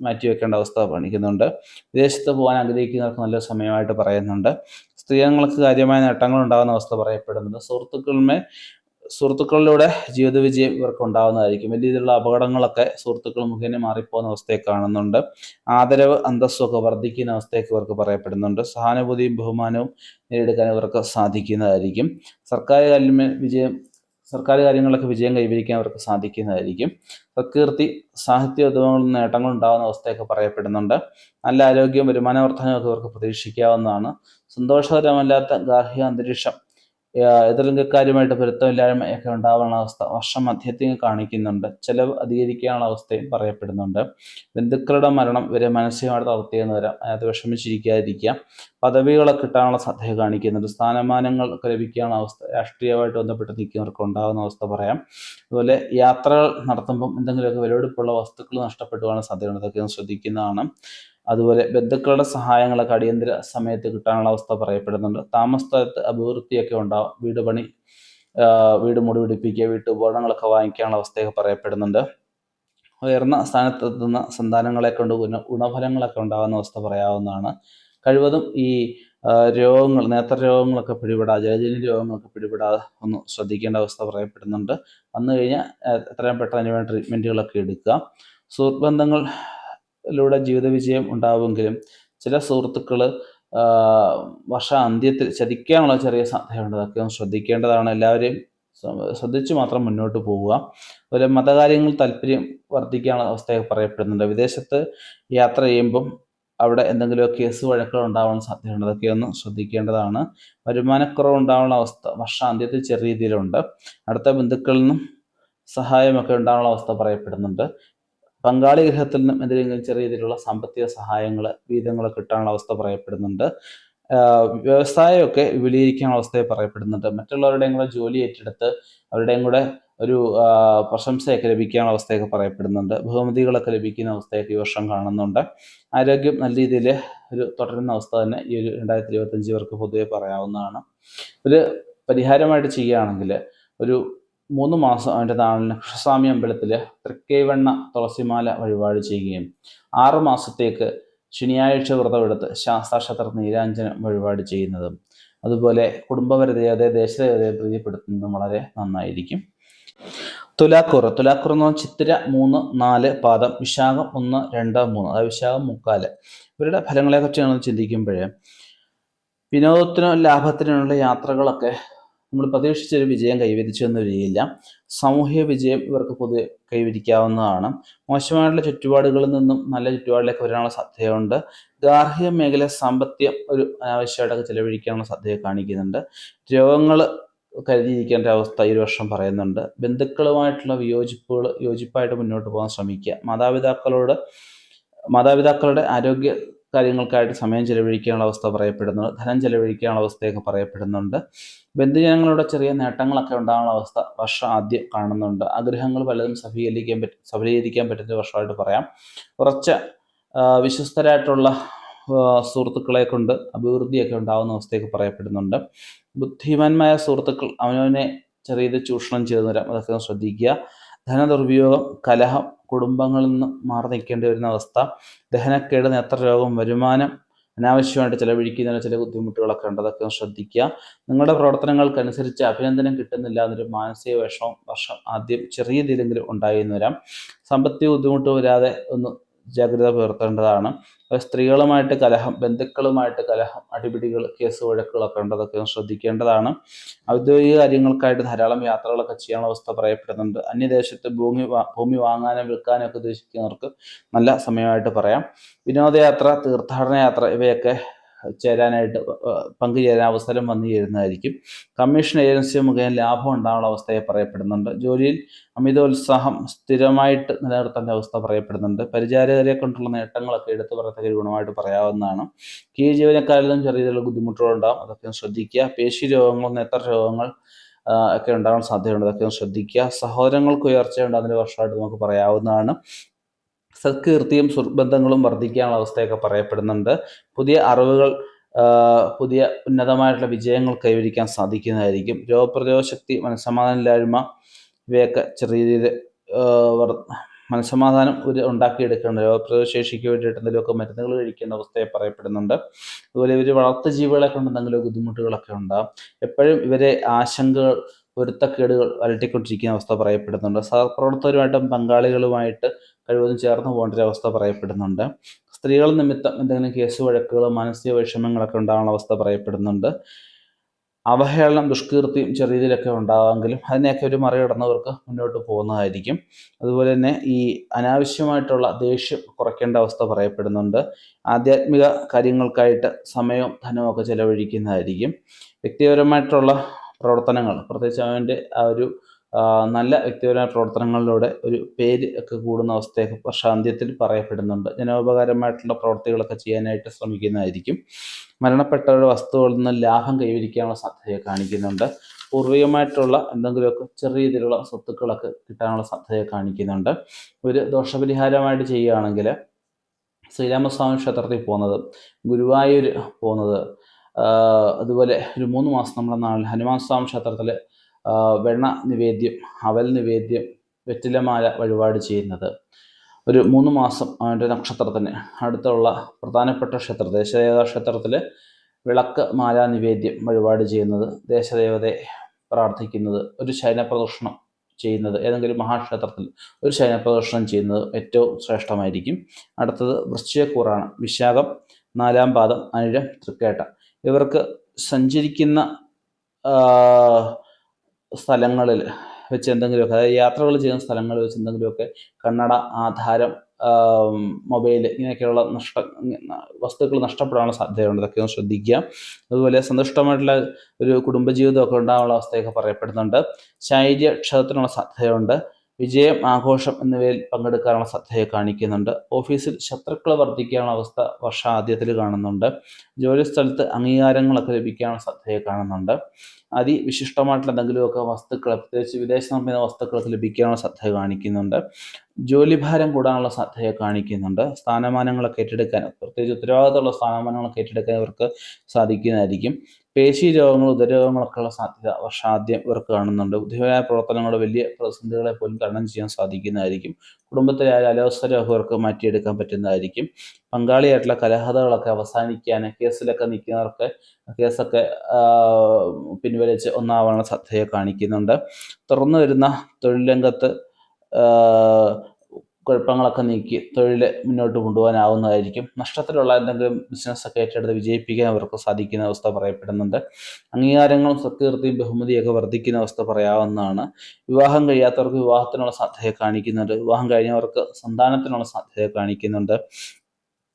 മാറ്റിവെക്കേണ്ട അവസ്ഥ കാണിക്കുന്നുണ്ട്. വിദേശത്ത് പോകാൻ ആഗ്രഹിക്കുന്നവർക്ക് നല്ല സമയമായിട്ട് പറയുന്നുണ്ട്. സ്ത്രീകൾക്ക് കാര്യമായ നേട്ടങ്ങൾ ഉണ്ടാകുന്ന അവസ്ഥ പറയപ്പെടുന്നുണ്ട്. സുഹൃത്തുക്കളിലൂടെ ജീവിത വിജയം ഇവർക്ക് ഉണ്ടാകുന്നതായിരിക്കും. വലിയ രീതിയിലുള്ള അപകടങ്ങളൊക്കെ സുഹൃത്തുക്കൾ മുഖേന മാറിപ്പോകുന്ന അവസ്ഥയെ കാണുന്നുണ്ട്. ആദരവ്, അന്തസ്സൊക്കെ വർദ്ധിക്കുന്ന അവസ്ഥയൊക്കെ ഇവർക്ക് പറയപ്പെടുന്നുണ്ട്. സഹാനുഭൂതിയും ബഹുമാനവും നേടിയെടുക്കാൻ ഇവർക്ക് സാധിക്കുന്നതായിരിക്കും. സർക്കാർ വിജയം സർക്കാർ കാര്യങ്ങളിലൊക്കെ വിജയം കൈവരിക്കാൻ അവർക്ക് സാധിക്കുന്നതായിരിക്കും. പ്രകീർത്തി, സാഹിത്യ ഉദ്യമങ്ങളിൽ നേട്ടങ്ങൾ ഉണ്ടാകുന്ന അവസ്ഥയൊക്കെ പറയപ്പെടുന്നുണ്ട്. നല്ല ആരോഗ്യവും വരുമാന വർധനയൊക്കെ അവർക്ക് പ്രതീക്ഷിക്കാവുന്നതാണ്. സന്തോഷകരമല്ലാത്ത ഗാർഹിക അന്തരീക്ഷം, എതിർലിംഗക്കാരുമായിട്ട് പൊരുത്തമില്ലായ്മയൊക്കെ ഉണ്ടാവാനുള്ള അവസ്ഥ വർഷം മധ്യത്തിൽ കാണിക്കുന്നുണ്ട്. ചെലവ് അധികരിക്കാനുള്ള അവസ്ഥയും പറയപ്പെടുന്നുണ്ട്. ബന്ധുക്കളുടെ മരണം ഇവരെ മാനസികമായിട്ട് തളർത്തിയെന്ന് വരാം. അതിനകത്ത് വിഷമിച്ചിരിക്കാതിരിക്കുക. പദവികളൊക്കെ കിട്ടാനുള്ള സാധ്യത കാണിക്കുന്നുണ്ട്. സ്ഥാനമാനങ്ങൾ ഒക്കെ ലഭിക്കാനുള്ള അവസ്ഥ രാഷ്ട്രീയമായിട്ട് ബന്ധപ്പെട്ട് നിൽക്കുന്നവർക്ക് ഉണ്ടാകുന്ന അവസ്ഥ പറയാം. അതുപോലെ യാത്രകൾ നടത്തുമ്പം എന്തെങ്കിലുമൊക്കെ വിലപിടിപ്പുള്ള വസ്തുക്കൾ നഷ്ടപ്പെട്ടു പോകാൻ സാധ്യതയുണ്ട്. അതൊക്കെ ഒന്ന് ശ്രദ്ധിക്കുന്നതാണ്. അതുപോലെ ബന്ധുക്കളുടെ സഹായങ്ങളൊക്കെ അടിയന്തര സമയത്ത് കിട്ടാനുള്ള അവസ്ഥ പറയപ്പെടുന്നുണ്ട്. താമസ സ്ഥലത്ത് അഭിവൃദ്ധിയൊക്കെ ഉണ്ടാവും. വീട് പണി, വീട് മുടി പിടിപ്പിക്കുക, വീട്ടുപകരണങ്ങളൊക്കെ വാങ്ങിക്കാനുള്ള അവസ്ഥയൊക്കെ പറയപ്പെടുന്നുണ്ട്. ഉയർന്ന സ്ഥാനത്തെത്തുന്ന സന്താനങ്ങളെ കൊണ്ട് ഗുണഫലങ്ങളൊക്കെ ഉണ്ടാകുന്ന അവസ്ഥ പറയാവുന്നതാണ്. കഴിവതും ഈ രോഗങ്ങൾ, നേത്ര രോഗങ്ങളൊക്കെ പിടിപെടാതെ, ജലജന്യ രോഗങ്ങളൊക്കെ പിടിപെടാതെ ഒന്ന് ശ്രദ്ധിക്കേണ്ട അവസ്ഥ പറയപ്പെടുന്നുണ്ട്. വന്നു കഴിഞ്ഞാൽ എത്രയും പെട്ടെന്ന് അതിന് വേണ്ട ട്രീറ്റ്മെൻറ്റുകളൊക്കെ എടുക്കുക. സുഹൃത്ത് ബന്ധങ്ങളിലൂടെ ജീവിത വിജയം ഉണ്ടാവുമെങ്കിലും ചില സുഹൃത്തുക്കൾ വർഷാന്ത്യത്തിൽ ചതിക്കാനുള്ള ചെറിയ സാധ്യതയുണ്ട്. അതൊക്കെ ഒന്ന് ശ്രദ്ധിക്കേണ്ടതാണ്. എല്ലാവരെയും ശ്രദ്ധിച്ച് മാത്രം മുന്നോട്ട് പോവുക. അതുപോലെ മതകാര്യങ്ങളിൽ താല്പര്യം വർദ്ധിക്കാനുള്ള അവസ്ഥയൊക്കെ പറയപ്പെടുന്നുണ്ട്. വിദേശത്ത് യാത്ര ചെയ്യുമ്പം അവിടെ എന്തെങ്കിലും കേസ് വഴക്കുകൾ ഉണ്ടാവാൻ സാധ്യതയുണ്ട്. അതൊക്കെ ഒന്ന് ശ്രദ്ധിക്കേണ്ടതാണ്. വരുമാനക്കുറവ് ഉണ്ടാവാനുള്ള അവസ്ഥ വർഷാന്ത്യത്തിൽ ചെറിയ രീതിയിലുണ്ട്. അടുത്ത ബന്ധുക്കളിൽ നിന്നും സഹായമൊക്കെ ഉണ്ടാവാനുള്ള അവസ്ഥ പറയപ്പെടുന്നുണ്ട്. പങ്കാളി ഗൃഹത്തിൽ നിന്നും എന്തെങ്കിലും ചെറിയ രീതിയിലുള്ള സാമ്പത്തിക സഹായങ്ങൾ, വീതങ്ങളൊക്കെ കിട്ടാനുള്ള അവസ്ഥ പറയപ്പെടുന്നുണ്ട്. വ്യവസായമൊക്കെ വിപുലീകരിക്കാനുള്ള അവസ്ഥയെ പറയപ്പെടുന്നുണ്ട്. മറ്റുള്ളവരുടെയും കൂടെ ജോലി ഏറ്റെടുത്ത് അവരുടെയും കൂടെ ഒരു പ്രശംസയൊക്കെ ലഭിക്കാനുള്ള അവസ്ഥയൊക്കെ പറയപ്പെടുന്നുണ്ട്. ബഹുമതികളൊക്കെ ലഭിക്കുന്ന അവസ്ഥയൊക്കെ ഈ വർഷം കാണുന്നുണ്ട്. ആരോഗ്യം നല്ല രീതിയിൽ ഒരു തുടരുന്ന അവസ്ഥ തന്നെ ഈ ഒരു 2025 ഇവർക്ക് പൊതുവെ പറയാവുന്നതാണ്. ഒരു പരിഹാരമായിട്ട് ചെയ്യുകയാണെങ്കിൽ ഒരു 3 മാസം അതിൻ്റെ നാളിന് കൃഷ്ണസ്വാമി അമ്പലത്തിൽ തൃക്കൈവണ്ണ തുളസിമാല വഴിപാട് ചെയ്യുകയും 6 മാസത്തേക്ക് ശനിയാഴ്ച വ്രതമെടുത്ത് ശാസ്താക്ഷേത്ര നീരാഞ്ജനം വഴിപാട് ചെയ്യുന്നതും അതുപോലെ കുടുംബപരതയെ, ദേശദേവതയെ പ്രീതിപ്പെടുത്തുന്നതും വളരെ നന്നായിരിക്കും. തുലാക്കൂർ എന്ന് പറഞ്ഞാൽ ചിത്തിര 3, 4 പാദം, വിശാഖം 1, 2, 3, അതായത് വിശാഖം 3/4. ഇവരുടെ ഫലങ്ങളെക്കുറിച്ചാണ് ചിന്തിക്കുമ്പോൾ വിനോദത്തിനോ ലാഭത്തിനുള്ള യാത്രകളൊക്കെ നമ്മൾ പ്രതീക്ഷിച്ചൊരു വിജയം കൈവരിച്ചു എന്ന് വരികയില്ല. സാമൂഹിക വിജയം ഇവർക്ക് പൊതുവെ കൈവരിക്കാവുന്നതാണ്. മോശമായിട്ടുള്ള ചുറ്റുപാടുകളിൽ നിന്നും നല്ല ചുറ്റുപാടിലേക്ക് വരാനുള്ള സാധ്യതയുണ്ട്. ഗാർഹിക മേഖല സാമ്പത്തികം ഒരു അനാവശ്യമായിട്ടൊക്കെ ചെലവഴിക്കാനുള്ള സാധ്യത കാണിക്കുന്നുണ്ട്. രോഗങ്ങൾ കരുതിയിരിക്കേണ്ട അവസ്ഥ ഈ വർഷം പറയുന്നുണ്ട്. ബന്ധുക്കളുമായിട്ടുള്ള യോജിപ്പായിട്ട് മുന്നോട്ട് പോകാൻ ശ്രമിക്കുക. മാതാപിതാക്കളുടെ ആരോഗ്യ കാര്യങ്ങൾക്കായിട്ട് സമയം ചെലവഴിക്കാനുള്ള അവസ്ഥ പറയപ്പെടുന്നുണ്ട്. ധനം ചെലവഴിക്കാനുള്ള അവസ്ഥയൊക്കെ പറയപ്പെടുന്നുണ്ട്. ബന്ധുജനങ്ങളുടെ ചെറിയ നേട്ടങ്ങളൊക്കെ ഉണ്ടാകാനുള്ള അവസ്ഥ വർഷം ആദ്യം കാണുന്നുണ്ട്. ആഗ്രഹങ്ങൾ പലതും സഫലീകരിക്കാൻ പറ്റുന്ന വർഷമായിട്ട് പറയാം. കുറച്ച് വിശ്വസ്തരായിട്ടുള്ള സുഹൃത്തുക്കളെ കൊണ്ട് അഭിവൃദ്ധിയൊക്കെ ഉണ്ടാകുന്ന അവസ്ഥയൊക്കെ പറയപ്പെടുന്നുണ്ട്. ബുദ്ധിമാന്മായ സുഹൃത്തുക്കൾ അവനവനെ ചെറിയത് ചൂഷണം ചെയ്തു തരാം. അതൊക്കെ ശ്രദ്ധിക്കുക. ധനദുർവിയോഗം, കലഹം, കുടുംബങ്ങളിൽ നിന്ന് മാറി നിൽക്കേണ്ടി വരുന്ന അവസ്ഥ, ദഹനക്കേട്, നേത്രരോഗം, വരുമാനം അനാവശ്യമായിട്ട് ചെലവഴിക്കുന്നതിന് ചില ബുദ്ധിമുട്ടുകളൊക്കെ ഉണ്ട്. അതൊക്കെ ശ്രദ്ധിക്കുക. നിങ്ങളുടെ പ്രവർത്തനങ്ങൾക്കനുസരിച്ച് അഭിനന്ദനം കിട്ടുന്നില്ല എന്നൊരു മാനസിക വിഷമം വർഷം ആദ്യം ചെറിയ രീതിയിലെങ്കിലും ഉണ്ടായി എന്ന് വരാം. സാമ്പത്തിക ബുദ്ധിമുട്ട് വരാതെ ഒന്ന് ജാഗ്രത പുലർത്തേണ്ടതാണ്. സ്ത്രീകളുമായിട്ട് കലഹം, ബന്ധുക്കളുമായിട്ട് കലഹം, അടിപിടികൾ, കേസ് വഴക്കുകളൊക്കെ ഉണ്ട്. അതൊക്കെ ശ്രദ്ധിക്കേണ്ടതാണ്. ഔദ്യോഗിക കാര്യങ്ങൾക്കായിട്ട് ധാരാളം യാത്രകളൊക്കെ ചെയ്യാനുള്ള അവസ്ഥ പറയപ്പെടുന്നുണ്ട്. അന്യദേശത്ത് ഭൂമി വാങ്ങാനും വിൽക്കാനും ഒക്കെ ഉദ്ദേശിക്കുന്നവർക്ക് നല്ല സമയമായിട്ട് പറയാം. വിനോദയാത്ര, തീർത്ഥാടന യാത്ര ഇവയൊക്കെ പങ്കുചേരാൻ അവസരം വന്നു ചേരുന്നതായിരിക്കും. കമ്മീഷൻ ഏജൻസി മുഖേന ലാഭം ഉണ്ടാകാനുള്ള അവസ്ഥയെ പറയപ്പെടുന്നുണ്ട്. ജോലിയിൽ അമിതോത്സാഹം സ്ഥിരമായിട്ട് നിലനിർത്തേണ്ട അവസ്ഥ പറയപ്പെടുന്നുണ്ട്. പരിചാരകരെ കൊണ്ടുള്ള നേട്ടങ്ങളൊക്കെ എടുത്തു പറയത്തക്ക ഗുണമായിട്ട് പറയാവുന്നതാണ്. കീഴ് ജീവനക്കാരിലും ചെറിയ രീതിയിലുള്ള ബുദ്ധിമുട്ടുകളുണ്ടാകും. അതൊക്കെ ശ്രദ്ധിക്കുക. പേശി രോഗങ്ങൾ, നേത്ര രോഗങ്ങൾ ഒക്കെ ഉണ്ടാകാൻ സാധ്യതയുണ്ട്. അതൊക്കെ ശ്രദ്ധിക്കുക. സഹോദരങ്ങൾക്ക് ഉയർച്ചയുണ്ട്. അതിൻ്റെ വർഷമായിട്ട് നമുക്ക് പറയാവുന്നതാണ്. സൽകീർത്തിയും സുഹൃത്ബന്ധങ്ങളും വർദ്ധിക്കാനുള്ള അവസ്ഥയൊക്കെ പറയപ്പെടുന്നുണ്ട്. പുതിയ അറിവുകൾ, പുതിയ ഉന്നതമായിട്ടുള്ള വിജയങ്ങൾ കൈവരിക്കാൻ സാധിക്കുന്നതായിരിക്കും. രോഗപ്രതിരോധ ശക്തി, മനസ്സമാധാനമില്ലായ്മ ഇവയൊക്കെ ചെറിയ രീതിയിൽ മനസ്സമാധാനം ഉണ്ടാക്കിയെടുക്കേണ്ട, രോഗപ്രതിരോധ ശേഷിക്ക് വേണ്ടിയിട്ട് എന്തെങ്കിലുമൊക്കെ മരുന്നുകൾ കഴിക്കേണ്ട അവസ്ഥയെ പറയപ്പെടുന്നുണ്ട്. അതുപോലെ ഇവർ വളർത്തു ജീവികളെ കൊണ്ട് എന്തെങ്കിലും ബുദ്ധിമുട്ടുകളൊക്കെ ഉണ്ടാകും. എപ്പോഴും ഇവരെ ആശങ്കകൾ, പൊരുത്തക്കേടുകൾ അലട്ടിക്കൊണ്ടിരിക്കുന്ന അവസ്ഥ പറയപ്പെടുന്നുണ്ട്. സഹപ്രവർത്തകരുമായിട്ടും പങ്കാളികളുമായിട്ട് കഴിവതും ചേർന്ന് പോകേണ്ട ഒരു അവസ്ഥ പറയപ്പെടുന്നുണ്ട്. സ്ത്രീകൾ നിമിത്തം എന്തെങ്കിലും കേസ് വഴക്കുകളോ മാനസിക വിഷമങ്ങളൊക്കെ ഉണ്ടാകുന്ന അവസ്ഥ പറയപ്പെടുന്നുണ്ട്. അവഹേളനം, ദുഷ്കീർത്തിയും ചെറിയ രീതിയിലൊക്കെ ഉണ്ടാകാമെങ്കിലും അതിനെയൊക്കെ ഒരു മറികടന്നവർക്ക് മുന്നോട്ട് പോകുന്നതായിരിക്കും. അതുപോലെ തന്നെ ഈ അനാവശ്യമായിട്ടുള്ള ദേഷ്യം കുറയ്ക്കേണ്ട അവസ്ഥ പറയപ്പെടുന്നുണ്ട്. ആധ്യാത്മിക കാര്യങ്ങൾക്കായിട്ട് സമയവും ധനവും ഒക്കെ ചെലവഴിക്കുന്നതായിരിക്കും. വ്യക്തിപരമായിട്ടുള്ള പ്രവർത്തനങ്ങൾ, പ്രത്യേകിച്ച് അവൻ്റെ ആ ഒരു നല്ല വ്യക്തിപരമായ പ്രവർത്തനങ്ങളിലൂടെ ഒരു പേര് ഒക്കെ കൂടുന്ന അവസ്ഥയൊക്കെ വർഷാന്ത്യത്തിൽ പറയപ്പെടുന്നുണ്ട്. ജനോപകാരമായിട്ടുള്ള പ്രവർത്തികളൊക്കെ ചെയ്യാനായിട്ട് ശ്രമിക്കുന്നതായിരിക്കും. മരണപ്പെട്ടവരുടെ വസ്തുക്കളിൽ നിന്ന് ലാഭം കൈവരിക്കാനുള്ള സാധ്യതയെ കാണിക്കുന്നുണ്ട്. പൂർവികമായിട്ടുള്ള എന്തെങ്കിലുമൊക്കെ ചെറിയ രീതിയിലുള്ള സ്വത്തുക്കളൊക്കെ കിട്ടാനുള്ള സാധ്യതയെ കാണിക്കുന്നുണ്ട്. ഒരു ദോഷപരിഹാരമായിട്ട് ചെയ്യുകയാണെങ്കിൽ ശ്രീരാമസ്വാമി ക്ഷേത്രത്തിൽ പോകുന്നത്, ഗുരുവായൂർ പോകുന്നത്, അതുപോലെ ഒരു 3 മാസം നമ്മുടെ നാട്ടിൽ ഹനുമാൻ സ്വാമി ക്ഷേത്രത്തിൽ വെണ്ണ നിവേദ്യം, അവൽ നിവേദ്യം, വെറ്റിലമാല വഴിപാട് ചെയ്യുന്നത്, ഒരു 3 മാസം അവൻ്റെ നക്ഷത്രത്തിന് അടുത്തുള്ള പ്രധാനപ്പെട്ട ക്ഷേത്രം ദേശദേവതാ ക്ഷേത്രത്തിൽ വിളക്ക് മാല നിവേദ്യം വഴിപാട് ചെയ്യുന്നത്, ദേശദേവതയെ പ്രാർത്ഥിക്കുന്നത്, ഒരു ശയനപ്രദക്ഷിണം ചെയ്യുന്നത്, ഏതെങ്കിലും മഹാക്ഷേത്രത്തിൽ ഒരു ശയനപ്രദക്ഷിണം ചെയ്യുന്നത് ഏറ്റവും ശ്രേഷ്ഠമായിരിക്കും. അടുത്തത് വൃശ്ചികക്കൂറാണ്. വിശാഖം, 4-ാം പാദം, അനിഴം, തൃക്കേട്ട. ഇവർക്ക് സഞ്ചരിക്കുന്ന സ്ഥലങ്ങളിൽ വെച്ച് എന്തെങ്കിലുമൊക്കെ, അതായത് യാത്രകൾ ചെയ്യുന്ന സ്ഥലങ്ങളിൽ വെച്ച് എന്തെങ്കിലുമൊക്കെ കണ്ണട, ആധാരം, മൊബൈൽ, ഇങ്ങനെയൊക്കെയുള്ള വസ്തുക്കൾ നഷ്ടപ്പെടാനുള്ള സാധ്യതയുണ്ട്. ഇതൊക്കെ ഒന്ന് ശ്രദ്ധിക്കുക. അതുപോലെ സന്തുഷ്ടമായിട്ടുള്ള ഒരു കുടുംബജീവിതമൊക്കെ ഉണ്ടാകാനുള്ള അവസ്ഥയൊക്കെ പറയപ്പെടുന്നുണ്ട്. ശൈര്യക്ഷതത്തിനുള്ള സാധ്യതയുണ്ട്. വിജയം, ആഘോഷം എന്നിവയിൽ പങ്കെടുക്കാനുള്ള സാധ്യതയെ കാണിക്കുന്നുണ്ട്. ഓഫീസിൽ ശത്രുക്കൾ വർദ്ധിക്കാനുള്ള അവസ്ഥ വർഷാദ്യത്തിൽ കാണുന്നുണ്ട്. ജോലിസ്ഥലത്ത് അംഗീകാരങ്ങളൊക്കെ ലഭിക്കാനുള്ള സാധ്യതയെ കാണുന്നുണ്ട്. അതിവിശിഷ്ടമായിട്ടുള്ള എന്തെങ്കിലുമൊക്കെ വസ്തുക്കൾ, പ്രത്യേകിച്ച് വിദേശ നിർമ്മിത വസ്തുക്കളൊക്കെ ലഭിക്കാനുള്ള സാധ്യത കാണിക്കുന്നുണ്ട്. ജോലിഭാരം കൂടാനുള്ള സാധ്യതയെ കാണിക്കുന്നുണ്ട്. സ്ഥാനമാനങ്ങളൊക്കെ ഏറ്റെടുക്കാൻ, പ്രത്യേകിച്ച് ഉത്തരവാദിത്തമുള്ള സ്ഥാനമാനങ്ങളൊക്കെ ഏറ്റെടുക്കാൻ ഇവർക്ക് സാധിക്കുന്നതായിരിക്കും. പേശി രോഗങ്ങൾ, ഉദരരോഗങ്ങളൊക്കെയുള്ള സാധ്യത വർഷാദ്യം ഇവർക്ക് കാണുന്നുണ്ട്. ബുദ്ധിപരമായ പ്രവർത്തനങ്ങളുടെ വലിയ പ്രതിസന്ധികളെ പോലും തരണം ചെയ്യാൻ സാധിക്കുന്നതായിരിക്കും. കുടുംബത്തിലെ അലോസരമൊക്കെ ഇവർക്ക് മാറ്റിയെടുക്കാൻ പറ്റുന്നതായിരിക്കും. പങ്കാളിയായിട്ടുള്ള കലഹതകളൊക്കെ അവസാനിക്കാൻ, കേസിലൊക്കെ നിൽക്കുന്നവർക്ക് കേസൊക്കെ പിൻവലിച്ച് ഒന്നാവാനുള്ള സാധ്യതയെ കാണിക്കുന്നുണ്ട്. തുറന്നു വരുന്ന തൊഴിൽ രംഗത്ത് കുഴപ്പങ്ങളൊക്കെ നീക്കി തൊഴിൽ മുന്നോട്ട് കൊണ്ടുപോകാനാവുന്നതായിരിക്കും. നഷ്ടത്തിലുള്ള എന്തെങ്കിലും ബിസിനസ്സൊക്കെ ഏറ്റെടുത്ത് വിജയിപ്പിക്കാൻ അവർക്ക് സാധിക്കുന്ന അവസ്ഥ പറയപ്പെടുന്നുണ്ട്. അംഗീകാരങ്ങളും സത്കീർത്തിയും ബഹുമതിയൊക്കെ വർദ്ധിക്കുന്ന അവസ്ഥ പറയാവുന്നതാണ്. വിവാഹം കഴിയാത്തവർക്ക് വിവാഹത്തിനുള്ള സാധ്യതയെ കാണിക്കുന്നുണ്ട്. വിവാഹം കഴിഞ്ഞവർക്ക് സന്താനത്തിനുള്ള സാധ്യതയെ കാണിക്കുന്നുണ്ട്.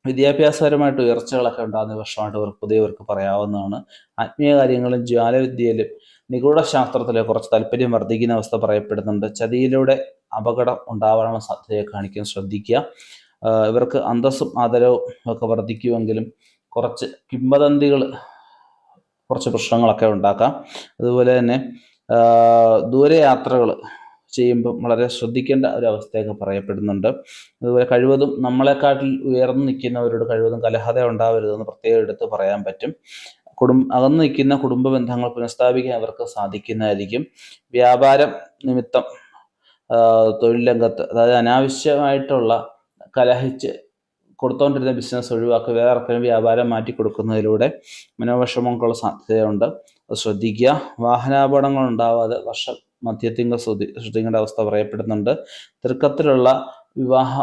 വിദ്യാഭ്യാസപരമായിട്ട് ഉയർച്ചകളൊക്കെ ഉണ്ടാകുന്ന വർഷമായിട്ട് ഇവർക്ക് പറയാവുന്നതാണ്. ആത്മീയ കാര്യങ്ങളും ജ്വാലവിദ്യയിലും നിഗൂഢശാസ്ത്രത്തിലെ കുറച്ച് താല്പര്യം വർദ്ധിക്കുന്ന അവസ്ഥ പറയപ്പെടുന്നുണ്ട്. ചതിയിലൂടെ അപകടം ഉണ്ടാവാനുള്ള സാധ്യതയെ കാണിക്കാൻ ശ്രദ്ധിക്കുക. ഇവർക്ക് അന്തസ്സും ആദരവും ഒക്കെ വർദ്ധിക്കുമെങ്കിലും കുറച്ച് കിംവദന്തികൾ, കുറച്ച് പ്രശ്നങ്ങളൊക്കെ ഉണ്ടാക്കാം. അതുപോലെ തന്നെ ദൂരയാത്രകൾ ചെയ്യുമ്പോൾ വളരെ ശ്രദ്ധിക്കേണ്ട ഒരു അവസ്ഥയൊക്കെ പറയപ്പെടുന്നുണ്ട്. അതുപോലെ കഴിവതും നമ്മളെക്കാട്ടിൽ ഉയർന്നു നിൽക്കുന്നവരോട് കഴിവതും കലഹത ഉണ്ടാവരുതെന്ന് പ്രത്യേകം എടുത്ത് പറയാൻ പറ്റും. അകന്നു നിൽക്കുന്ന കുടുംബ ബന്ധങ്ങൾ പുനഃസ്ഥാപിക്കാൻ അവർക്ക് സാധിക്കുന്നതായിരിക്കും. വ്യാപാരം നിമിത്തം തൊഴിൽ രംഗത്ത്, അതായത് അനാവശ്യമായിട്ടുള്ള കലഹിച്ച് കൊടുത്തുകൊണ്ടിരുന്ന ബിസിനസ് ഒഴിവാക്കി വേറെ ആർക്കെങ്കിലും വ്യാപാരം മാറ്റി കൊടുക്കുന്നതിലൂടെ മനോവിഷമങ്ങൾക്കുള്ള സാധ്യതയുണ്ട്. അത് ശ്രദ്ധിക്കുക. വാഹനാപകടങ്ങൾ ഉണ്ടാവാതെ മധ്യത്തിങ്കൾ ശ്രദ്ധിക്കേണ്ട അവസ്ഥ പറയപ്പെടുന്നുണ്ട്. തൃക്കത്തിലുള്ള വിവാഹ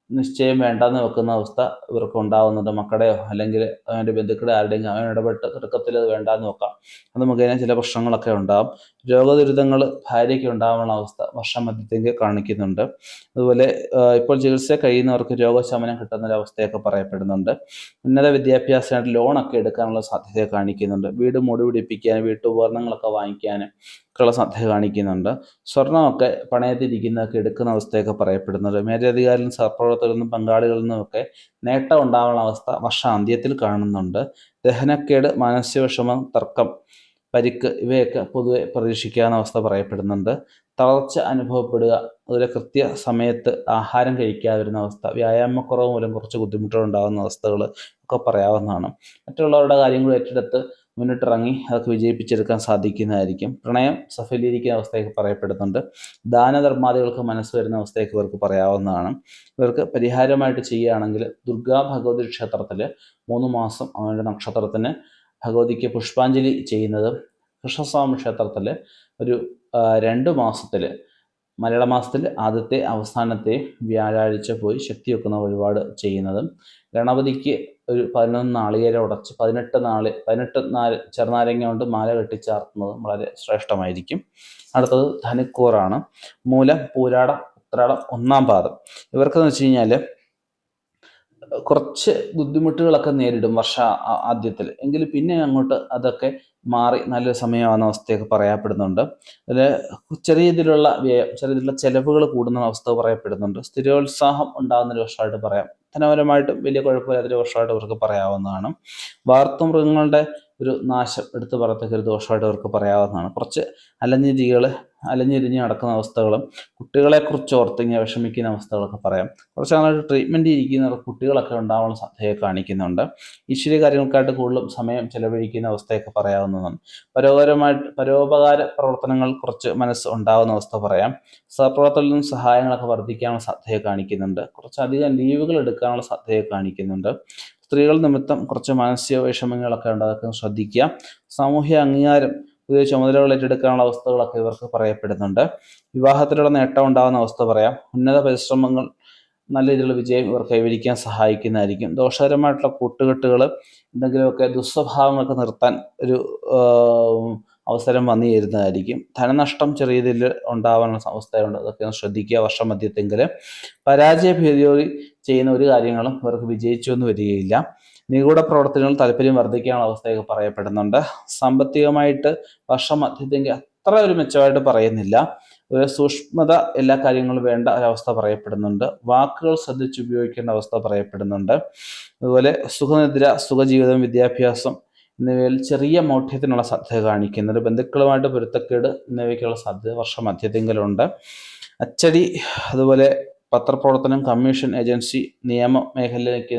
നിശ്ചയം വേണ്ടെന്ന് വെക്കുന്ന അവസ്ഥ ഇവർക്ക് ഉണ്ടാകുന്നുണ്ട്. മക്കളുടെയോ അല്ലെങ്കിൽ അവൻ്റെ ബന്ധുക്കളുടെ ആരുടെയും അവൻ ഇടപെട്ട് തൃക്കത്തിൽ അത് വേണ്ടാന്ന് വെക്കാം. അത് മുഖേന ചില പ്രശ്നങ്ങളൊക്കെ ഉണ്ടാകും. രോഗദുരിതങ്ങൾ ഭാര്യയ്ക്ക് ഉണ്ടാകാനുള്ള അവസ്ഥ വർഷമധ്യത്തേക്ക് കാണിക്കുന്നുണ്ട്. അതുപോലെ ഇപ്പോൾ ചികിത്സ കഴിയുന്നവർക്ക് രോഗശമനം കിട്ടുന്ന ഒരു അവസ്ഥയൊക്കെ പറയപ്പെടുന്നുണ്ട്. ഉന്നത വിദ്യാഭ്യാസമായിട്ട് ലോണൊക്കെ എടുക്കാനുള്ള സാധ്യത കാണിക്കുന്നുണ്ട്. വീട് മൂടി പിടിപ്പിക്കാൻ, വീട്ടുപകരണങ്ങളൊക്കെ വാങ്ങിക്കാനും ഒക്കെയുള്ള സാധ്യത കാണിക്കുന്നുണ്ട്. സ്വർണ്ണമൊക്കെ പണയത്തിരിക്കുന്നതൊക്കെ എടുക്കുന്ന അവസ്ഥയൊക്കെ പറയപ്പെടുന്നുണ്ട്. മേലധികാരിലും സഹപ്രവർത്തകരിൽ നിന്നും പങ്കാളികളിൽ നിന്നുമൊക്കെ നേട്ടം ഉണ്ടാവാനുള്ള അവസ്ഥ വർഷാന്ത്യത്തിൽ കാണുന്നുണ്ട്. ദഹനക്കേട്, മാനസിക വിഷമം, തർക്കം, പരിക്ക് ഇവയൊക്കെ പൊതുവെ പ്രതീക്ഷിക്കാവുന്ന അവസ്ഥ പറയപ്പെടുന്നുണ്ട്. തളർച്ച അനുഭവപ്പെടുക, അതുപോലെ കൃത്യ സമയത്ത് ആഹാരം കഴിക്കാതിരുന്ന അവസ്ഥ, വ്യായാമക്കുറവ് മൂലം കുറച്ച് ബുദ്ധിമുട്ടുകൾ ഉണ്ടാകുന്ന അവസ്ഥകൾ ഒക്കെ പറയാവുന്നതാണ്. മറ്റുള്ളവരുടെ കാര്യങ്ങൾ ഏറ്റെടുത്ത് മുന്നിട്ടിറങ്ങി അതൊക്കെ വിജയിപ്പിച്ചെടുക്കാൻ സാധിക്കുന്നതായിരിക്കും. പ്രണയം സഫലീകരിക്കുന്ന അവസ്ഥയൊക്കെ പറയപ്പെടുന്നുണ്ട്. ദാനധർമാദികൾക്ക് മനസ്സ് വരുന്ന അവസ്ഥയൊക്കെ ഇവർക്ക് പറയാവുന്നതാണ്. ഇവർക്ക് പരിഹാരമായിട്ട് ചെയ്യുകയാണെങ്കിൽ ദുർഗാ ഭഗവതി ക്ഷേത്രത്തിൽ 3 മാസം അവരുടെ നക്ഷത്രത്തിന് ഭഗവതിക്ക് പുഷ്പാഞ്ജലി ചെയ്യുന്നതും, കൃഷ്ണസ്വാമി ക്ഷേത്രത്തിൽ ഒരു 2 മാസത്തിൽ, മലയാള മാസത്തിൽ ആദ്യത്തെ അവസാനത്തെ വ്യാഴാഴ്ച പോയി ശക്തി വെക്കുന്ന വഴിപാട് ചെയ്യുന്നതും, ഗണപതിക്ക് ഒരു 11 നാളികേരം ഉടച്ച് 18 ചെറുനാരങ്ങ കൊണ്ട് മാല കെട്ടിച്ചാർത്തുന്നത് വളരെ ശ്രേഷ്ഠമായിരിക്കും. അടുത്തത് ധനുക്കൂറാണ്. മൂലം, പൂരാടം, ഉത്രാടം, 1-ാം പാദം. ഇവർക്കെന്ന് വെച്ച് കഴിഞ്ഞാൽ കുറച്ച് ബുദ്ധിമുട്ടുകളൊക്കെ നേരിടും ആദ്യത്തിൽ, എങ്കിലും പിന്നെ അങ്ങോട്ട് അതൊക്കെ മാറി നല്ലൊരു സമയമാകുന്ന അവസ്ഥയൊക്കെ പറയപ്പെടുന്നുണ്ട്. അതിൽ ചെറിയ രീതിയിലുള്ള വ്യയം, ചെറിയ രീതിയിലുള്ള ചെലവുകൾ കൂടുന്ന അവസ്ഥ പറയപ്പെടുന്നുണ്ട്. സ്ഥിരോത്സാഹം ഉണ്ടാകുന്നൊരു വർഷമായിട്ട് പറയാം. ധനപരമായിട്ടും വലിയ കുഴപ്പമില്ലാത്തൊരു വർഷമായിട്ട് അവർക്ക് പറയാവുന്നതാണ്. വളർത്തുമൃഗങ്ങളുടെ ഒരു നാശം എടുത്തു പറയത്തക്ക ഒരു ദോഷമായിട്ട് അവർക്ക് പറയാവുന്നതാണ്. കുറച്ച് അലഞ്ഞിരിഞ്ഞ് നടക്കുന്ന അവസ്ഥകളും കുട്ടികളെക്കുറിച്ച് ഓർത്തിങ്ങനെ വിഷമിക്കുന്ന അവസ്ഥകളൊക്കെ പറയാം. കുറച്ച് നാളായിട്ട് ട്രീറ്റ്മെൻറ്റ് ഇരിക്കുന്ന കുട്ടികളൊക്കെ ഉണ്ടാവാനുള്ള സാധ്യതയെ കാണിക്കുന്നുണ്ട്. ഈശ്വരീയ കാര്യങ്ങൾക്കായിട്ട് കൂടുതലും സമയം ചെലവഴിക്കുന്ന അവസ്ഥയൊക്കെ പറയാവുന്നതാണ്. പരോപകാര പ്രവർത്തനങ്ങൾ കുറച്ച് മനസ്സ് ഉണ്ടാകുന്ന അവസ്ഥ പറയാം. സഹപ്രവർത്തകരിൽ നിന്നും സഹായങ്ങളൊക്കെ വർദ്ധിക്കാനുള്ള സാധ്യതയെ കാണിക്കുന്നുണ്ട്. കുറച്ചധികം ലീവുകൾ എടുക്കാനുള്ള സാധ്യതയെ കാണിക്കുന്നുണ്ട്. സ്ത്രീകൾ നിമിത്തം കുറച്ച് മാനസിക വിഷമങ്ങളൊക്കെ ഉണ്ട്, അതൊക്കെ ശ്രദ്ധിക്കുക. സാമൂഹ്യ അംഗീകാരം, പുതിയ ചുമതലകൾ ഏറ്റെടുക്കാനുള്ള അവസ്ഥകളൊക്കെ ഇവർക്ക് പറയപ്പെടുന്നുണ്ട്. വിവാഹത്തിലുള്ള നേട്ടം ഉണ്ടാകുന്ന അവസ്ഥ പറയാം. ഉന്നത പരിശ്രമങ്ങൾ നല്ല രീതിയിലുള്ള വിജയം ഇവർ കൈവരിക്കാൻ സഹായിക്കുന്നതായിരിക്കും. ദോഷകരമായിട്ടുള്ള കൂട്ടുകെട്ടുകൾ, എന്തെങ്കിലുമൊക്കെ ദുസ്വഭാവങ്ങളൊക്കെ നിർത്താൻ ഒരു അവസരം വന്നു ചേരുന്നതായിരിക്കും. ധനനഷ്ടം ചെറിയ രീതിയിൽ ഉണ്ടാവാനുള്ള അവസ്ഥയുണ്ട്, അതൊക്കെ ഒന്ന് ശ്രദ്ധിക്കുക. വർഷമധ്യത്തെങ്കിൽ പരാജയഭീതിയോടെ ചെയ്യുന്ന ഒരു കാര്യങ്ങളും ഇവർക്ക് വിജയിച്ചൊന്നും വരികയില്ല. നിഗൂഢ പ്രവർത്തനങ്ങൾ താല്പര്യം വർദ്ധിക്കാനുള്ള അവസ്ഥയൊക്കെ പറയപ്പെടുന്നുണ്ട്. സാമ്പത്തികമായിട്ട് വർഷമധ്യത്തെങ്കിൽ അത്ര ഒരു മെച്ചമായിട്ട് പറയുന്നില്ല. ഒരു സൂക്ഷ്മത എല്ലാ കാര്യങ്ങളും വേണ്ട ഒരവസ്ഥ പറയപ്പെടുന്നുണ്ട്. വാക്കുകൾ ശ്രദ്ധിച്ച് ഉപയോഗിക്കേണ്ട അവസ്ഥ പറയപ്പെടുന്നുണ്ട്. അതുപോലെ സുഖനിദ്ര, സുഖജീവിതം, വിദ്യാഭ്യാസം എന്നിവയിൽ ചെറിയ മൗഢ്യത്തിനുള്ള സാധ്യത കാണിക്കുന്നുണ്ട്. ബന്ധുക്കളുമായിട്ട് പൊരുത്തക്കേട് എന്നിവയ്ക്കുള്ള സാധ്യത വർഷമധ്യത്തെങ്കിലുണ്ട്. അച്ചടി, അതുപോലെ പത്രപ്രവർത്തനം, കമ്മീഷൻ, ഏജൻസി, നിയമ മേഖലയിലേക്ക്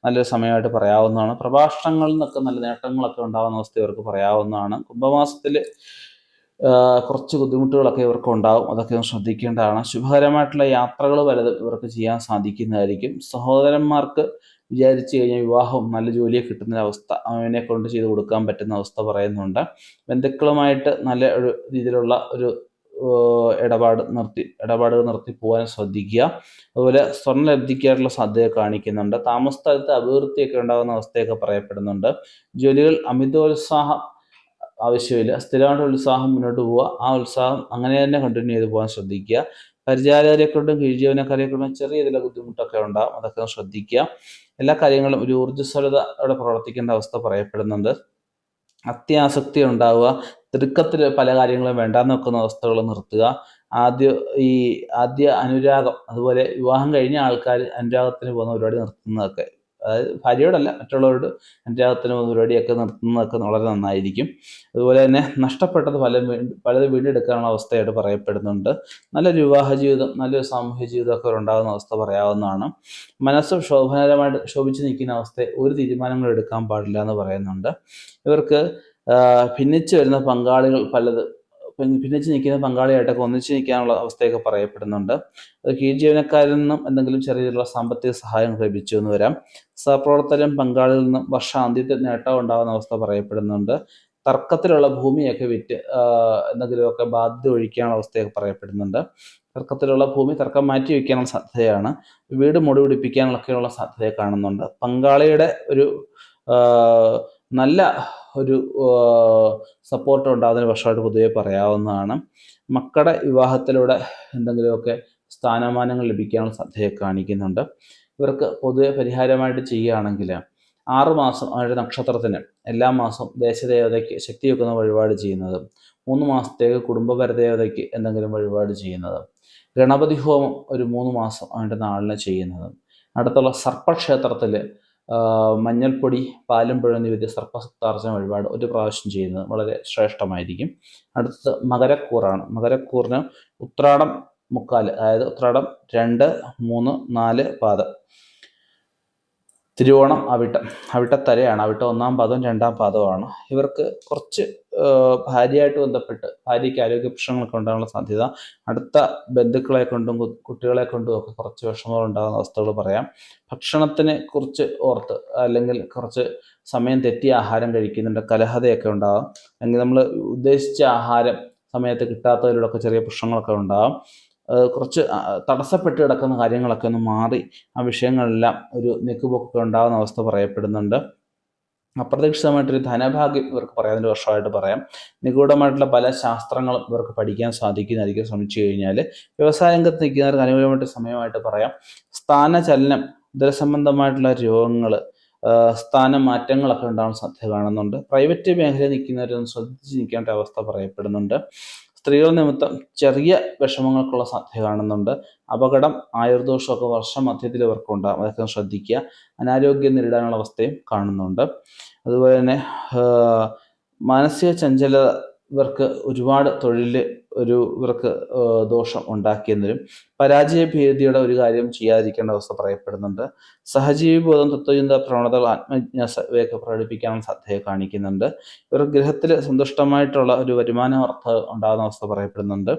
നല്ലൊരു സമയമായിട്ട് പറയാവുന്നതാണ്. പ്രഭാഷണങ്ങളിൽ നിന്നൊക്കെ നല്ല നേട്ടങ്ങളൊക്കെ ഉണ്ടാകുന്ന അവസ്ഥ ഇവർക്ക് പറയാവുന്നതാണ്. കുംഭമാസത്തിൽ കുറച്ച് ബുദ്ധിമുട്ടുകളൊക്കെ ഇവർക്ക് ഉണ്ടാകും, അതൊക്കെ ഒന്ന് ശ്രദ്ധിക്കേണ്ടതാണ്. ശുഭകരമായിട്ടുള്ള യാത്രകൾ പലതും ഇവർക്ക് ചെയ്യാൻ സാധിക്കുന്നതായിരിക്കും. സഹോദരന്മാർക്ക് വിചാരിച്ചു കഴിഞ്ഞാൽ വിവാഹവും നല്ല ജോലിയെ കിട്ടുന്ന അവസ്ഥ അവനെ കൊണ്ട് ചെയ്ത് കൊടുക്കാൻ പറ്റുന്ന അവസ്ഥ പറയുന്നുണ്ട്. ബന്ധുക്കളുമായിട്ട് നല്ല ഒരു രീതിയിലുള്ള ഒരു ഇടപാടുകൾ നിർത്തി പോകാൻ ശ്രദ്ധിക്കുക. അതുപോലെ സ്വർണ്ണ ലബ്ധിക്കായിട്ടുള്ള സാധ്യത കാണിക്കുന്നുണ്ട്. താമസ സ്ഥലത്ത് അഭിവൃദ്ധിയൊക്കെ ഉണ്ടാകുന്ന അവസ്ഥയൊക്കെ പറയപ്പെടുന്നുണ്ട്. ജോലികൾ അമിതോത്സാഹം ആവശ്യമില്ല, സ്ഥിരമായിട്ട് ഉത്സാഹം മുന്നോട്ട് പോവുക. ആ ഉത്സാഹം അങ്ങനെ തന്നെ കണ്ടിന്യൂ ചെയ്ത് പോകാൻ ശ്രദ്ധിക്കുക. പരിചാരകരെ കൊണ്ടും കീഴ്ജീവനക്കാരെ കൊണ്ടും ചെറിയ ഇതിലെ ബുദ്ധിമുട്ടൊക്കെ ഉണ്ടാകും, അതൊക്കെ ശ്രദ്ധിക്കുക. എല്ലാ കാര്യങ്ങളും ഒരു ഊർജ്ജസ്വലതയോടെ പ്രവർത്തിക്കേണ്ട അവസ്ഥ പറയപ്പെടുന്നുണ്ട്. അത്യാസക്തി ഉണ്ടാവുക, തിടുക്കത്തിൽ പല കാര്യങ്ങളും വേണ്ടാന്ന് വെക്കുന്ന അവസ്ഥകൾ നിർത്തുക. ആദ്യ അനുരാഗം, അതുപോലെ വിവാഹം കഴിഞ്ഞ ആൾക്കാർ അനുരാഗത്തിന് പോകുന്ന പരിപാടി നിർത്തുന്നതൊക്കെ, അതായത് ഭാര്യയോടല്ല മറ്റുള്ളവരോട് അനുരാഗത്തിന് പോകുന്ന പരിപാടിയൊക്കെ നിർത്തുന്നതൊക്കെ വളരെ നന്നായിരിക്കും. അതുപോലെ തന്നെ നഷ്ടപ്പെട്ടത് പലതും വീണ്ടെടുക്കാനുള്ള അവസ്ഥയായിട്ട് പറയപ്പെടുന്നുണ്ട്. നല്ലൊരു വിവാഹ ജീവിതം, നല്ലൊരു സാമൂഹ്യ ജീവിതമൊക്കെ ഉണ്ടാകുന്ന അവസ്ഥ പറയാവുന്നതാണ്. മനസ്സ് ശോഭിച്ച് നിൽക്കുന്ന അവസ്ഥയെ ഒരു തീരുമാനങ്ങൾ എടുക്കാൻ പാടില്ല എന്ന് പറയുന്നുണ്ട്. ഇവർക്ക് ഭിന്നിച്ച് വരുന്ന പങ്കാളികൾ ഭിന്നിച്ച് നിൽക്കുന്ന പങ്കാളിയായിട്ടൊക്കെ ഒന്നിച്ച് നിൽക്കാനുള്ള അവസ്ഥയൊക്കെ പറയപ്പെടുന്നുണ്ട്. അത് കീഴ് ജീവനക്കാരിൽ നിന്നും എന്തെങ്കിലും ചെറിയ രീതിയിലുള്ള സാമ്പത്തിക സഹായം ലഭിച്ചു എന്ന് വരാം. സഹപ്രവർത്തകരും പങ്കാളിയിൽ നിന്നും വർഷാന്ത്യത്തിൽ നേട്ടം ഉണ്ടാകുന്ന അവസ്ഥ പറയപ്പെടുന്നുണ്ട്. തർക്കത്തിലുള്ള ഭൂമിയൊക്കെ വിറ്റ് എന്തെങ്കിലുമൊക്കെ ബാധ്യത ഒഴിക്കാനുള്ള അവസ്ഥയൊക്കെ പറയപ്പെടുന്നുണ്ട്. തർക്കത്തിലുള്ള ഭൂമി തർക്കം മാറ്റി വയ്ക്കാനുള്ള സാധ്യതയാണ്. വീട് മുടി പിടിപ്പിക്കാനൊക്കെയുള്ള സാധ്യതയെ കാണുന്നുണ്ട്. പങ്കാളിയുടെ ഒരു നല്ല ഒരു സപ്പോർട്ട് ഉണ്ടാകുന്ന വർഷമായിട്ട് പൊതുവെ പറയാവുന്നതാണ്. മക്കളുടെ വിവാഹത്തിലൂടെ എന്തെങ്കിലുമൊക്കെ സ്ഥാനമാനങ്ങൾ ലഭിക്കാനുള്ള സാധ്യതയെ കാണിക്കുന്നുണ്ട്. ഇവർക്ക് പൊതുവെ പരിഹാരമായിട്ട് ചെയ്യുകയാണെങ്കിൽ 6 മാസം അവരുടെ നക്ഷത്രത്തിന് എല്ലാ മാസവും ദേശദേവതയ്ക്ക് ശക്തി വെക്കുന്ന വഴിപാട് ചെയ്യുന്നത്, 3 മാസത്തേക്ക് കുടുംബപരദേവതയ്ക്ക് എന്തെങ്കിലും വഴിപാട് ചെയ്യുന്നത്, ഗണപതി ഹോമം ഒരു 3 മാസം അവൻ്റെ നാളിന് ചെയ്യുന്നത്, അടുത്തുള്ള സർപ്പക്ഷേത്രത്തിൽ മഞ്ഞൾപ്പൊടി, പാലും പഴം നിവേദ്യ സർപ്പസപ്താർച്ചന വഴിപാട് ഒരു പ്രാവശ്യം ചെയ്യുന്നത് വളരെ ശ്രേഷ്ഠമായിരിക്കും. അടുത്തത് മകരക്കൂറാണ്. മകരക്കൂറിന് ഉത്രാടം 3/4, അതായത് ഉത്രാടം 2, 3, 4 പാദം, തിരുവോണം, അവിട്ടത്തലയാണ്. അവിട്ടം 1-ാം പാദവും 2-ാം പാദവുമാണ്. ഇവർക്ക് കുറച്ച് ഭാര്യയായിട്ട് ബന്ധപ്പെട്ട് ഭാര്യയ്ക്ക് ആരോഗ്യ പ്രശ്നങ്ങളൊക്കെ ഉണ്ടാകാനുള്ള സാധ്യത, അടുത്ത ബന്ധുക്കളെ കൊണ്ടും കുട്ടികളെ കൊണ്ടും ഒക്കെ കുറച്ച് വിഷമങ്ങൾ ഉണ്ടാകുന്ന അവസ്ഥകൾ പറയാം. ഭക്ഷണത്തിനെ കുറിച്ച് ഓർത്ത് അല്ലെങ്കിൽ കുറച്ച് സമയം തെറ്റി ആഹാരം കഴിക്കുന്നുണ്ട്, കലഹതയൊക്കെ ഉണ്ടാകും. അല്ലെങ്കിൽ നമ്മൾ ഉദ്ദേശിച്ച ആഹാരം സമയത്ത് കിട്ടാത്തതിലൂടെയൊക്കെ ചെറിയ പ്രശ്നങ്ങളൊക്കെ ഉണ്ടാകും. കുറച്ച് തടസ്സപ്പെട്ട് കിടക്കുന്ന കാര്യങ്ങളൊക്കെ ഒന്ന് മാറി ആ വിഷയങ്ങളെല്ലാം ഒരു നീക്കുപോക്കൊക്കെ ഉണ്ടാകുന്ന അവസ്ഥ പറയപ്പെടുന്നുണ്ട്. അപ്രതീക്ഷിതമായിട്ടൊരു ധനഭാഗ്യം ഇവർക്ക് പറയാവുന്ന വർഷമായിട്ട് പറയാം. നിഗൂഢമായിട്ടുള്ള പല ശാസ്ത്രങ്ങളും ഇവർക്ക് പഠിക്കാൻ സാധിക്കുന്നതായിരിക്കും ശ്രമിച്ചു കഴിഞ്ഞാൽ. വ്യവസായ രംഗത്ത് നിൽക്കുന്നവർക്ക് അനുകൂലമായിട്ട് സമയമായിട്ട് പറയാം. സ്ഥാനചലനം, ഉദരസംബന്ധമായിട്ടുള്ള രോഗങ്ങൾ, സ്ഥാനമാറ്റങ്ങളൊക്കെ ഉണ്ടാകാൻ സാധ്യത കാണുന്നുണ്ട്. പ്രൈവറ്റ് മേഖലയിൽ നിൽക്കുന്നവരൊന്ന് ശ്രദ്ധിച്ച് നിൽക്കേണ്ട അവസ്ഥ പറയപ്പെടുന്നുണ്ട്. സ്ത്രീകൾ നിമിത്തം ചെറിയ വിഷമങ്ങൾക്കുള്ള സാധ്യത കാണുന്നുണ്ട്. അപകടം, ആയുർദോഷമൊക്കെ വർഷമധ്യത്തിൽ ഇവർക്കുണ്ടാകും, അതൊക്കെ ശ്രദ്ധിക്കുക. അനാരോഗ്യം നേരിടാനുള്ള അവസ്ഥയും കാണുന്നുണ്ട്. അതുപോലെ തന്നെ മാനസിക ചഞ്ചലത ഇവർക്ക് ഒരുപാട് തൊഴിൽ ഇവർക്ക് ദോഷം ഉണ്ടാക്കിയെന്ന് വരും. പരാജയ ഭീതിയുടെ ഒരു കാര്യം ചെയ്യാതിരിക്കേണ്ട അവസ്ഥ പറയപ്പെടുന്നുണ്ട്. സഹജീവി ബോധം, തത്വചിന്ത, പ്രവണതകൾ, ആത്മജിജ്ഞാസ ഇവയൊക്കെ പ്രകടിപ്പിക്കാനുള്ള സാധ്യത കാണിക്കുന്നുണ്ട്. ഇവർ ഗൃഹത്തിൽ സന്തുഷ്ടമായിട്ടുള്ള ഒരു വരുമാന വാർത്ത ഉണ്ടാകുന്ന അവസ്ഥ പറയപ്പെടുന്നുണ്ട്.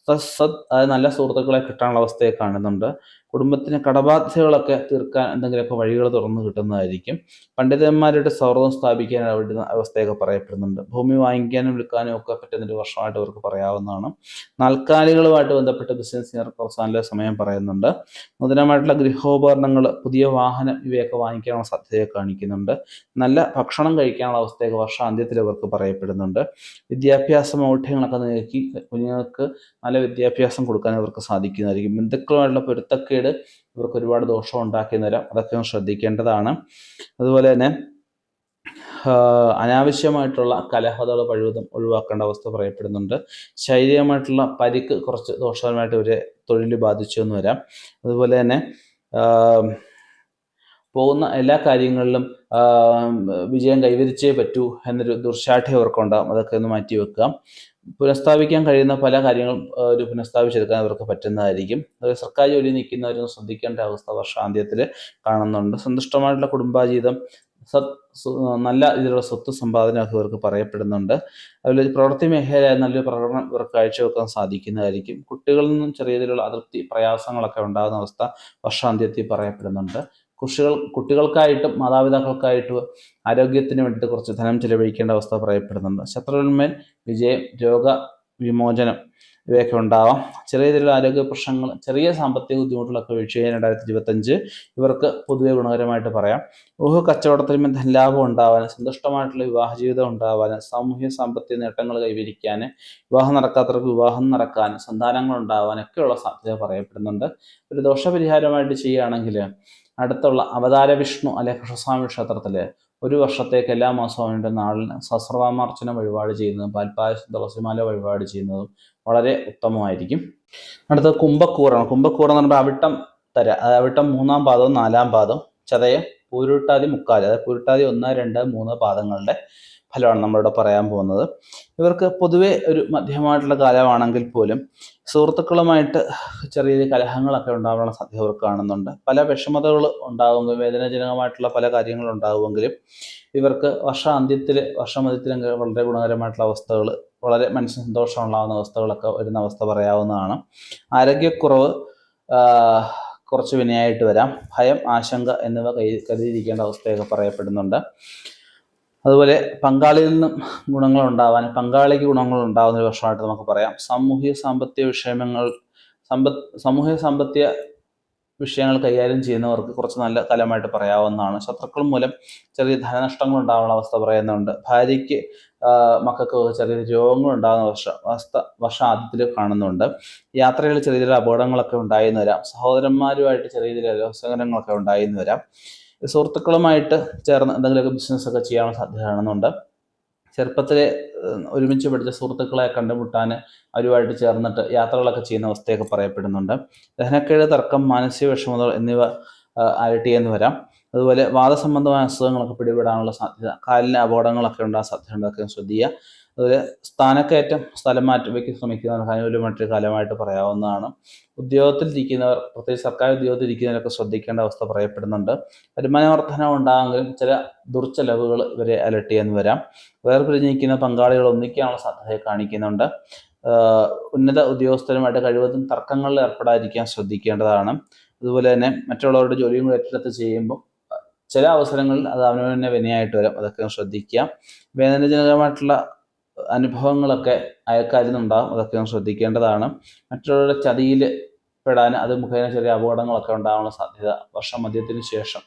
അതായത് നല്ല സുഹൃത്തുക്കളെ കിട്ടാനുള്ള അവസ്ഥയെ കാണുന്നുണ്ട്. കുടുംബത്തിന് കടബാധ്യതകളൊക്കെ തീർക്കാൻ എന്തെങ്കിലുമൊക്കെ വഴികൾ തുറന്നു കിട്ടുന്നതായിരിക്കും. പണ്ഡിതന്മാരുടെ സൗഹൃദം സ്ഥാപിക്കാൻ പറ്റുന്ന അവസ്ഥയൊക്കെ പറയപ്പെടുന്നുണ്ട്. ഭൂമി വാങ്ങിക്കാനും വിൽക്കാനും ഒക്കെ പറ്റുന്നൊരു വർഷമായിട്ട് അവർക്ക് പറയാവുന്നതാണ്. നാൽക്കാലികളുമായിട്ട് ബന്ധപ്പെട്ട് ബിസിനസ്സിന് കുറച്ച് നല്ല സമയം പറയുന്നുണ്ട്. നൂതനമായിട്ടുള്ള ഗൃഹോപകരണങ്ങൾ, പുതിയ വാഹനം ഇവയൊക്കെ വാങ്ങിക്കാനുള്ള സാധ്യതയെ കാണിക്കുന്നുണ്ട്. നല്ല ഭക്ഷണം കഴിക്കാനുള്ള അവസ്ഥയൊക്കെ വർഷാന്ത്യത്തിൽ ഇവർക്ക് പറയപ്പെടുന്നുണ്ട്. വിദ്യാഭ്യാസ മൗഢ്യങ്ങളൊക്കെ നീക്കി കുഞ്ഞുങ്ങൾക്ക് നല്ല വിദ്യാഭ്യാസം കൊടുക്കാൻ ഇവർക്ക് സാധിക്കുന്നതായിരിക്കും. ബന്ധുക്കളുമായിട്ടുള്ള പൊരുത്തക്കേട് ഇവർക്ക് ഒരുപാട് ദോഷം ഉണ്ടാക്കി തരാം, അതൊക്കെ ശ്രദ്ധിക്കേണ്ടതാണ്. അതുപോലെ തന്നെ അനാവശ്യമായിട്ടുള്ള കലഹതകൾ പഴുവതും ഒഴിവാക്കേണ്ട അവസ്ഥ പറയപ്പെടുന്നുണ്ട്. ശാരീരികമായിട്ടുള്ള പരിക്ക് കുറച്ച് ദോഷകരമായിട്ട് ഇവരെ തൊഴിൽ ബാധിച്ചു എന്ന് വരാം. അതുപോലെ തന്നെ പോകുന്ന എല്ലാ കാര്യങ്ങളിലും വിജയം കൈവരിച്ചേ പറ്റൂ എന്നൊരു ദുർശാഠ്യം അവർക്കുണ്ടാകും, അതൊക്കെ ഒന്ന് മാറ്റി വെക്കുക. പുനഃസ്ഥാപിക്കാൻ കഴിയുന്ന പല കാര്യങ്ങളും പുനഃസ്ഥാപിച്ചെടുക്കാൻ അവർക്ക് പറ്റുന്നതായിരിക്കും. അതായത് സർക്കാർ ജോലി നിൽക്കുന്നവരൊന്നും ശ്രദ്ധിക്കേണ്ട അവസ്ഥ വർഷാന്ത്യത്തിൽ കാണുന്നുണ്ട്. സന്തുഷ്ടമായിട്ടുള്ള കുടുംബജീവിതം, നല്ല ഇതിലുള്ള സ്വത്ത് സമ്പാദനമൊക്കെ ഇവർക്ക് പറയപ്പെടുന്നുണ്ട്. അതുപോലെ പ്രവൃത്തി മേഖലയായ നല്ലൊരു പ്രകടനം ഇവർക്ക് കാഴ്ചവെക്കാൻ സാധിക്കുന്നതായിരിക്കും. കുട്ടികളിൽ നിന്നും ചെറിയ രീതിയിലുള്ള അതിർത്തി പ്രയാസങ്ങളൊക്കെ ഉണ്ടാകുന്ന അവസ്ഥ വർഷാന്ത്യത്തിൽ പറയപ്പെടുന്നുണ്ട്. കുട്ടികൾക്കായിട്ടും മാതാപിതാക്കൾക്കായിട്ടും ആരോഗ്യത്തിന് വേണ്ടിയിട്ട് കുറച്ച് ധനം ചെലവഴിക്കേണ്ട അവസ്ഥ പറയപ്പെടുന്നുണ്ട്. ശത്രുവിന്മേൽ വിജയം, രോഗവിമോചനം ഇവയൊക്കെ ഉണ്ടാവാം. ചെറിയ രീതിയിലുള്ള ആരോഗ്യ പ്രശ്നങ്ങൾ, ചെറിയ സാമ്പത്തിക ബുദ്ധിമുട്ടുകളൊക്കെ വീഴ്ച 2025 ഇവർക്ക് പൊതുവെ ഗുണകരമായിട്ട് പറയാം. കച്ചവടത്തിൽ ധനലാഭം ഉണ്ടാവാൻ, സന്തുഷ്ടമായിട്ടുള്ള വിവാഹ ജീവിതം ഉണ്ടാവാൻ, സാമൂഹ്യ സാമ്പത്തിക നേട്ടങ്ങൾ കൈവരിക്കാൻ, വിവാഹം നടക്കാത്തവർക്ക് വിവാഹം നടക്കാൻ, സന്താനങ്ങൾ ഉണ്ടാവാനൊക്കെയുള്ള സാധ്യത പറയപ്പെടുന്നുണ്ട്. ഒരു ദോഷപരിഹാരമായിട്ട് ചെയ്യുകയാണെങ്കിൽ അടുത്തുള്ള അവതാര വിഷ്ണു അല്ലെ കൃഷ്ണസ്വാമി ക്ഷേത്രത്തിൽ ഒരു വർഷത്തേക്ക് എല്ലാ മാസവും അവൻ്റെ നാളിന് സഹസ്രനാമാർച്ചന വഴിപാട് ചെയ്യുന്നതും പാൽപ്പായസം തുളസിമാല വഴിപാട് ചെയ്യുന്നതും വളരെ ഉത്തമമായിരിക്കും. അടുത്തത് കുംഭക്കൂറാണ്. കുംഭക്കൂർ എന്ന് പറയുമ്പോൾ അവിട്ടം തര, അവിട്ടം 3-ാം പാദവും 4-ാം പാദവും, ചതയം പൂരുട്ടാതി മുക്കാല്, അതായത് പൂരുട്ടാതി 1, 2, 3 പാദങ്ങളുടെ ഫലമാണ് നമ്മളിവിടെ പറയാൻ പോകുന്നത്. ഇവർക്ക് പൊതുവെ ഒരു മധ്യമായിട്ടുള്ള കാലമാണെങ്കിൽ പോലും സുഹൃത്തുക്കളുമായിട്ട് ചെറിയ കലഹങ്ങളൊക്കെ ഉണ്ടാകാനുള്ള സാധ്യത ഇവർക്ക് കാണുന്നുണ്ട്. പല വിഷമതകൾ ഉണ്ടാകുമെങ്കിലും, വേദനാജനകമായിട്ടുള്ള പല കാര്യങ്ങൾ ഉണ്ടാകുമെങ്കിലും ഇവർക്ക് വർഷമധ്യത്തിൽ വളരെ ഗുണകരമായിട്ടുള്ള അവസ്ഥകൾ, വളരെ മനസ്സിന് സന്തോഷം ഉണ്ടാകുന്ന അവസ്ഥകളൊക്കെ വരുന്ന അവസ്ഥ പറയാവുന്നതാണ്. ആരോഗ്യക്കുറവ് കുറച്ച് വിനയായിട്ട് വരാം. ഭയം, ആശങ്ക എന്നിവ കരുതിയിരിക്കേണ്ട അവസ്ഥയൊക്കെ പറയപ്പെടുന്നുണ്ട്. അതുപോലെ പങ്കാളിയിൽ നിന്നും പങ്കാളിക്ക് ഗുണങ്ങൾ ഉണ്ടാകുന്ന ഒരു വർഷമായിട്ട് നമുക്ക് പറയാം. സാമൂഹ്യ സാമ്പത്തിക വിഷയങ്ങൾ കൈകാര്യം ചെയ്യുന്നവർക്ക് കുറച്ച് നല്ല കാലമായിട്ട് പറയാവുന്നതാണ്. ശത്രുക്കൾ മൂലം ചെറിയ ധനനഷ്ടങ്ങൾ ഉണ്ടാകാനുള്ള അവസ്ഥ പറയുന്നുണ്ട്. ഭാര്യയ്ക്ക് മക്കൾക്ക് ചെറിയ രോഗങ്ങൾ ഉണ്ടാകുന്ന വർഷം ആദ്യത്തിൽ കാണുന്നുണ്ട്. യാത്രകളിൽ ചെറിയ ചെറിയ അപകടങ്ങളൊക്കെ ഉണ്ടായെന്ന് വരാം. സഹോദരന്മാരുമായിട്ട് ചെറിയ ചെറിയ രഹസ്യങ്ങളൊക്കെ ഉണ്ടായെന്ന് വരാം. സുഹൃത്തുക്കളുമായിട്ട് ചേർന്ന് എന്തെങ്കിലുമൊക്കെ ബിസിനസ്സൊക്കെ ചെയ്യാനുള്ള സാധ്യത കാണുന്നുണ്ട്. ചെറുപ്പത്തിൽ ഒരുമിച്ച് പഠിച്ച സുഹൃത്തുക്കളെ കണ്ടുമുട്ടാൻ അവരുമായിട്ട് ചേർന്നിട്ട് യാത്രകളൊക്കെ ചെയ്യുന്ന അവസ്ഥയൊക്കെ പറയപ്പെടുന്നുണ്ട്. ദഹനക്കേട്, തർക്കം, മാനസിക വിഷമതകൾ എന്നിവ അലട്ടിയെന്ന് വരാം. അതുപോലെ വാദസംബന്ധമായ അസുഖങ്ങളൊക്കെ പിടിപെടാനുള്ള സാധ്യത, കാലിന് അപകടങ്ങളൊക്കെ ഉണ്ടാകാൻ സാധ്യത, അതൊക്കെ ശ്രദ്ധിക്കുക. അതുപോലെ സ്ഥാനക്കയറ്റം, സ്ഥലമാറ്റം ഇവയ്ക്ക് ശ്രമിക്കുന്നവർക്ക് അനുകൂലമായിട്ടൊരു കാലമായിട്ട് പറയാവുന്നതാണ്. ഉദ്യോഗത്തിലിരിക്കുന്നവർ, പ്രത്യേകിച്ച് സർക്കാർ ഉദ്യോഗത്തിലിരിക്കുന്നവരൊക്കെ ശ്രദ്ധിക്കേണ്ട അവസ്ഥ പറയപ്പെടുന്നുണ്ട്. വരുമാന വർധന ഉണ്ടാകുമെങ്കിലും ചില ദുർച്ചെലവുകൾ ഇവരെ അലട്ടിയെന്ന് വരാം. വേർപിരിഞ്ഞിരിക്കുന്ന പങ്കാളികൾ ഒന്നിക്കാനുള്ള സാധ്യതയെ കാണിക്കുന്നുണ്ട്. ഉന്നത ഉദ്യോഗസ്ഥരുമായിട്ട് കഴിവതും തർക്കങ്ങളിൽ ഏർപ്പെടാതിരിക്കാൻ ശ്രദ്ധിക്കേണ്ടതാണ്. അതുപോലെ തന്നെ മറ്റുള്ളവരുടെ ജോലിയും കൂടി ഏറ്റെടുത്ത് ചെയ്യുമ്പോൾ ചില അവസരങ്ങളിൽ അത് അവനവന് തന്നെ വിനയായിട്ട് വരാം, അതൊക്കെ ശ്രദ്ധിക്കുക. വേദനാജനകമായിട്ടുള്ള അനുഭവങ്ങളൊക്കെ അയക്കാരിൽ നിന്നുണ്ടാകും. അതൊക്കെ ഒന്ന് ശ്രദ്ധിക്കേണ്ടതാണ്. മറ്റുള്ളവരുടെ ചതിയിൽ പെടാൻ അത് മുഖേന ചെറിയ അപകടങ്ങളൊക്കെ ഉണ്ടാകാനുള്ള സാധ്യത വർഷം മധ്യത്തിന് ശേഷം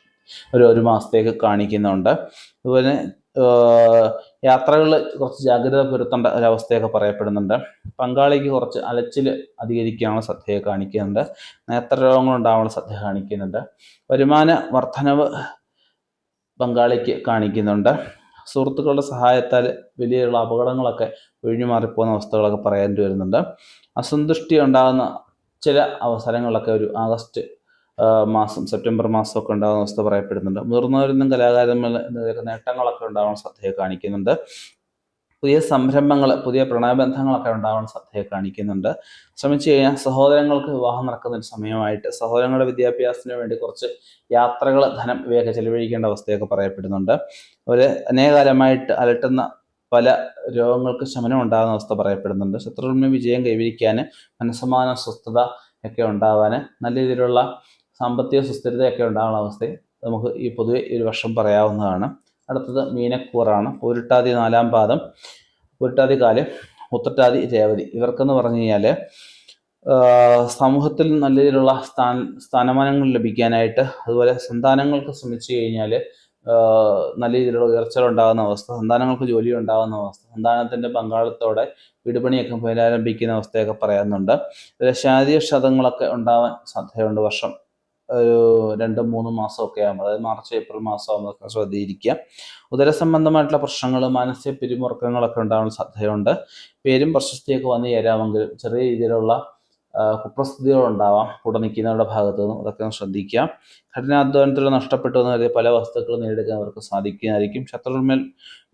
ഒരു മാസത്തേക്ക് കാണിക്കുന്നുണ്ട്. അതുപോലെ യാത്രകളിൽ കുറച്ച് ജാഗ്രത പുലർത്തേണ്ട ഒരവസ്ഥയൊക്കെ പറയപ്പെടുന്നുണ്ട്. പങ്കാളിക്ക് കുറച്ച് അലച്ചിൽ അധികരിക്കാനുള്ള സാധ്യത കാണിക്കുന്നുണ്ട്. നേത്രരോഗങ്ങൾ ഉണ്ടാകാനുള്ള സാധ്യത കാണിക്കുന്നുണ്ട്. വരുമാന വർധനവ് പങ്കാളിക്ക് കാണിക്കുന്നുണ്ട്. സുഹൃത്തുക്കളുടെ സഹായത്താൽ വലിയുള്ള അപകടങ്ങളൊക്കെ ഒഴിഞ്ഞു മാറിപ്പോകുന്ന അവസ്ഥകളൊക്കെ പറയേണ്ടി വരുന്നുണ്ട്. അസന്തുഷ്ടി ഉണ്ടാകുന്ന ചില അവസരങ്ങളിലൊക്കെ ഒരു ആഗസ്റ്റ് മാസം, സെപ്റ്റംബർ മാസമൊക്കെ ഉണ്ടാകുന്ന അവസ്ഥ പറയപ്പെടുന്നുണ്ട്. മുതിർന്നവരിൽ നിന്നും കലാകാരന്മാരുടെ നേട്ടങ്ങളൊക്കെ ഉണ്ടാകാൻ സാധ്യത കാണിക്കുന്നുണ്ട്. പുതിയ സംരംഭങ്ങൾ, പുതിയ പ്രണയബന്ധങ്ങളൊക്കെ ഉണ്ടാകാൻ സാധ്യത കാണിക്കുന്നുണ്ട്. ശ്രമിച്ചു കഴിഞ്ഞാൽ സഹോദരങ്ങൾക്ക് വിവാഹം നടക്കുന്ന ഒരു സമയമായിട്ട് സഹോദരങ്ങളുടെ വിദ്യാഭ്യാസത്തിന് വേണ്ടി കുറച്ച് യാത്രകൾ, ധനം ഇവയൊക്കെ ചെലവഴിക്കേണ്ട അവസ്ഥയൊക്കെ പറയപ്പെടുന്നുണ്ട്. ഒരു അനേകകാലമായിട്ട് അലട്ടുന്ന പല രോഗങ്ങൾക്ക് ശമനം ഉണ്ടാകുന്ന അവസ്ഥ പറയപ്പെടുന്നുണ്ട്. ശത്രുവിന് വിജയം കൈവരിക്കാൻ, മനസ്സമാധാന സ്വസ്ഥത ഒക്കെ ഉണ്ടാകാൻ, നല്ല രീതിയിലുള്ള സാമ്പത്തിക സുസ്ഥിരതയൊക്കെ ഉണ്ടാകുന്ന അവസ്ഥയും നമുക്ക് ഈ പൊതുവെ ഒരു വർഷം പറയാവുന്നതാണ്. അടുത്തത് മീനക്കൂറാണ്. പൂരിട്ടാതി 4-ാം പാദം, പൂരിട്ടാതി 4, ഉത്രട്ടാതി രേവതി. ഇവർക്കെന്ന് പറഞ്ഞു കഴിഞ്ഞാൽ സമൂഹത്തിൽ നല്ല രീതിയിലുള്ള സ്ഥാനമാനങ്ങൾ ലഭിക്കാനായിട്ട്, അതുപോലെ സന്താനങ്ങൾക്ക് ശ്രമിച്ചു കഴിഞ്ഞാൽ നല്ല രീതിയിലുള്ള ഉയർച്ചകൾ ഉണ്ടാകുന്ന അവസ്ഥ, സന്താനങ്ങൾക്ക് ജോലി ഉണ്ടാകുന്ന അവസ്ഥ, സന്താനത്തിൻ്റെ പങ്കാളിത്തോടെ വീടുപണിയൊക്കെ പുനരാരംഭിക്കുന്ന അവസ്ഥയൊക്കെ പറയുന്നുണ്ട്. ശാരീരിക ക്ഷതങ്ങളൊക്കെ ഉണ്ടാവാൻ സാധ്യതയുണ്ട് വർഷം ഒരു 2-3 മാസമൊക്കെ ആകുമ്പോൾ, അതായത് മാർച്ച് ഏപ്രിൽ മാസം ആകുമ്പോൾ ശ്രദ്ധിച്ചിരിക്കുക. ഉദരസംബന്ധമായിട്ടുള്ള പ്രശ്നങ്ങൾ, മാനസിക പിരിമുറുക്കങ്ങളൊക്കെ ഉണ്ടാകാൻ സാധ്യതയുണ്ട്. പേരും പ്രശസ്തിയൊക്കെ വന്നു ചേരാമെങ്കിലും ചെറിയ രീതിയിലുള്ള കുപ്രസിദ്ധികളുണ്ടാവാം കൂടെ നിൽക്കുന്നവരുടെ ഭാഗത്തു നിന്നും. അതൊക്കെ ഒന്ന് ശ്രദ്ധിക്കുക. കഠിനാധ്വാനത്തിൽ നഷ്ടപ്പെട്ടു വന്ന കരുതിയ പല വസ്തുക്കളും നേടിയെടുക്കാൻ അവർക്ക് സാധിക്കുന്നതായിരിക്കും. ശത്രുവിന്മേൽ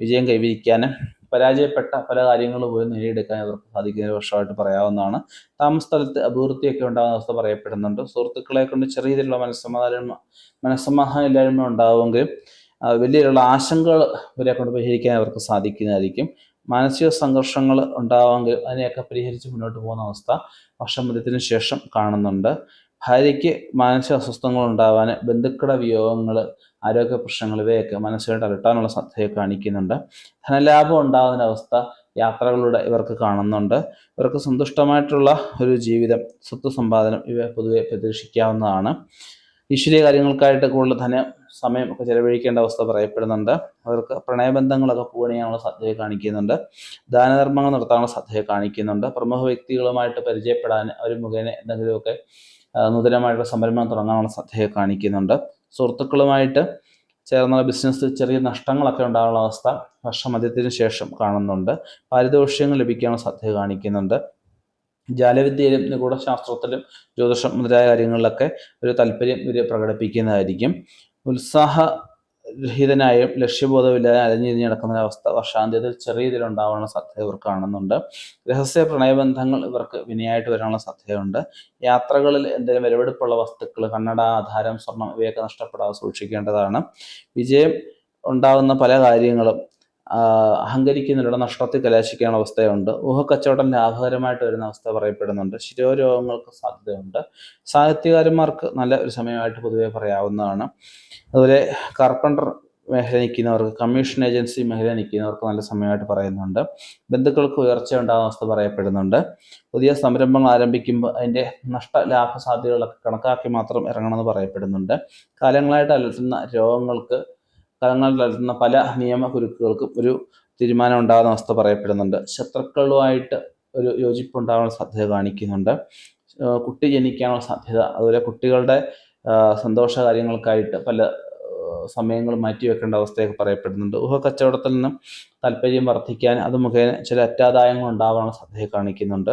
വിജയം കൈവരിക്കാനും പരാജയപ്പെട്ട പല കാര്യങ്ങളും പോലും നേടിയെടുക്കാൻ അവർക്ക് സാധിക്കുന്ന ഒരു വർഷമായിട്ട് പറയാവുന്നതാണ്. താമസ സ്ഥലത്ത് അഭിവൃദ്ധിയൊക്കെ ഉണ്ടാകുന്ന അവസ്ഥ പറയപ്പെടുന്നുണ്ട്. സുഹൃത്തുക്കളെ കൊണ്ട് ചെറിയ രീതിയിലുള്ള മനസ്സമാധാനം ഇല്ലായ്മ ഉണ്ടാവുമെങ്കിലും വലിയ രീതിയിലുള്ള ആശങ്കകൾ ഇവരെ കൊണ്ട് പരിഹരിക്കാൻ അവർക്ക് സാധിക്കുന്നതായിരിക്കും. മാനസിക സംഘർഷങ്ങൾ ഉണ്ടാവുമെങ്കിൽ അതിനെയൊക്കെ പരിഹരിച്ച് മുന്നോട്ട് പോകുന്ന അവസ്ഥ വർഷമധ്യത്തിന് ശേഷം കാണുന്നുണ്ട്. ഭാര്യയ്ക്ക് മാനസിക അസ്വസ്ഥങ്ങൾ ഉണ്ടാവാൻ, ബന്ധുക്കളുടെ വിയോഗങ്ങൾ, ആരോഗ്യ പ്രശ്നങ്ങൾ ഇവയൊക്കെ മനസ്സിലായിട്ട് അലട്ടാനുള്ള സാധ്യത കാണിക്കുന്നുണ്ട്. ധനലാഭം ഉണ്ടാകുന്ന അവസ്ഥ യാത്രകളിലൂടെ ഇവർക്ക് കാണുന്നുണ്ട്. ഇവർക്ക് സന്തുഷ്ടമായിട്ടുള്ള ഒരു ജീവിതം, സ്വത്ത് സമ്പാദനം ഇവ പൊതുവെ പ്രതീക്ഷിക്കാവുന്നതാണ്. ഈശ്വരീയ കാര്യങ്ങൾക്കായിട്ട് കൂടുതൽ സമയം ഒക്കെ ചെലവഴിക്കേണ്ട അവസ്ഥ പറയപ്പെടുന്നുണ്ട്. അവർക്ക് പ്രണയബന്ധങ്ങളൊക്കെ പൂവണിയാനുള്ള സാധ്യത കാണിക്കുന്നുണ്ട്. ദാനധർമ്മങ്ങൾ നടത്താനുള്ള സാധ്യത കാണിക്കുന്നുണ്ട്. പ്രമുഖ വ്യക്തികളുമായിട്ട് പരിചയപ്പെടാൻ അവർ മുഖേന എന്തെങ്കിലുമൊക്കെ നൂതനമായിട്ടുള്ള സംരംഭം തുടങ്ങാനുള്ള സാധ്യത കാണിക്കുന്നുണ്ട്. സുഹൃത്തുക്കളുമായിട്ട് ചേർന്ന ബിസിനസ് ചെറിയ നഷ്ടങ്ങളൊക്കെ ഉണ്ടാകാനുള്ള അവസ്ഥ വർഷമധ്യത്തിന് ശേഷം കാണുന്നുണ്ട്. പാരിതോഷികങ്ങൾ ലഭിക്കാനുള്ള സാധ്യത കാണിക്കുന്നുണ്ട്. ജാലവിദ്യയിലും നിഗൂഢശാസ്ത്രത്തിലും ജ്യോതിഷം മുതലായ കാര്യങ്ങളിലൊക്കെ ഒരു താല്പര്യം ഇവർ പ്രകടിപ്പിക്കുന്നതായിരിക്കും. ഉത്സാഹരഹിതനായും ലക്ഷ്യബോധമില്ലാതെ അലഞ്ഞിരിഞ്ഞ് നടക്കുന്ന അവസ്ഥ വർഷാന്ത്യത്തിൽ ചെറിയ രീതിയിലുണ്ടാവാനുള്ള സാധ്യത ഇവർ കാണുന്നുണ്ട്. രഹസ്യ പ്രണയബന്ധങ്ങൾ ഇവർക്ക് വിനയായിട്ട് വരാനുള്ള സാധ്യതയുണ്ട്. യാത്രകളിൽ എന്തെങ്കിലും വിലപിടിപ്പുള്ള വസ്തുക്കൾ, കണ്ണട, ആധാരം, സ്വർണം ഇവയൊക്കെ നഷ്ടപ്പെടാതെ സൂക്ഷിക്കേണ്ടതാണ്. വിജയം ഉണ്ടാകുന്ന പല കാര്യങ്ങളും അഹങ്കരിക്കുന്നതിലൂടെ നഷ്ടത്തിൽ കലാശിക്കാനുള്ള അവസ്ഥയുണ്ട്. ഊഹക്കച്ചവടം ലാഭകരമായിട്ട് വരുന്ന അവസ്ഥ പറയപ്പെടുന്നുണ്ട്. ശിരോരോഗങ്ങൾക്ക് സാധ്യതയുണ്ട്. സാഹിത്യകാരന്മാർക്ക് നല്ല ഒരു സമയമായിട്ട് പൊതുവെ പറയാവുന്നതാണ്. അതുപോലെ കാർപ്പൻറ്റർ മേഖല നിൽക്കുന്നവർക്ക്, കമ്മീഷൻ ഏജൻസി മേഖല നിൽക്കുന്നവർക്ക് നല്ല സമയമായിട്ട് പറയുന്നുണ്ട്. ബന്ധുക്കൾക്ക് ഉയർച്ച ഉണ്ടാകുന്ന അവസ്ഥ പറയപ്പെടുന്നുണ്ട്. പുതിയ സംരംഭങ്ങൾ ആരംഭിക്കുമ്പോൾ അതിൻ്റെ ലാഭ സാധ്യതകളൊക്കെ കണക്കാക്കി മാത്രം ഇറങ്ങണമെന്ന് പറയപ്പെടുന്നുണ്ട്. കാലങ്ങളായിട്ട് അലട്ടുന്ന രോഗങ്ങൾക്ക്, കാലങ്ങളിൽ അലട്ടുന്ന പല നിയമകുരുക്കുകൾക്കും ഒരു തീരുമാനം ഉണ്ടാകുന്ന അവസ്ഥ പറയപ്പെടുന്നുണ്ട്. ശത്രുക്കളുമായിട്ട് ഒരു യോജിപ്പുണ്ടാകാനുള്ള സാധ്യത കാണിക്കുന്നുണ്ട്. കുട്ടി ജനിക്കാനുള്ള സാധ്യത, അതുപോലെ കുട്ടികളുടെ സന്തോഷ കാര്യങ്ങൾക്കായിട്ട് പല സമയങ്ങൾ മാറ്റിവെക്കേണ്ട അവസ്ഥയൊക്കെ പറയപ്പെടുന്നുണ്ട്. ഊഹക്കച്ചവടത്തിൽ നിന്നും താല്പര്യം വർദ്ധിക്കാൻ, അത് മുഖേന ചില അറ്റാദായങ്ങൾ ഉണ്ടാകാനുള്ള സാധ്യത കാണിക്കുന്നുണ്ട്.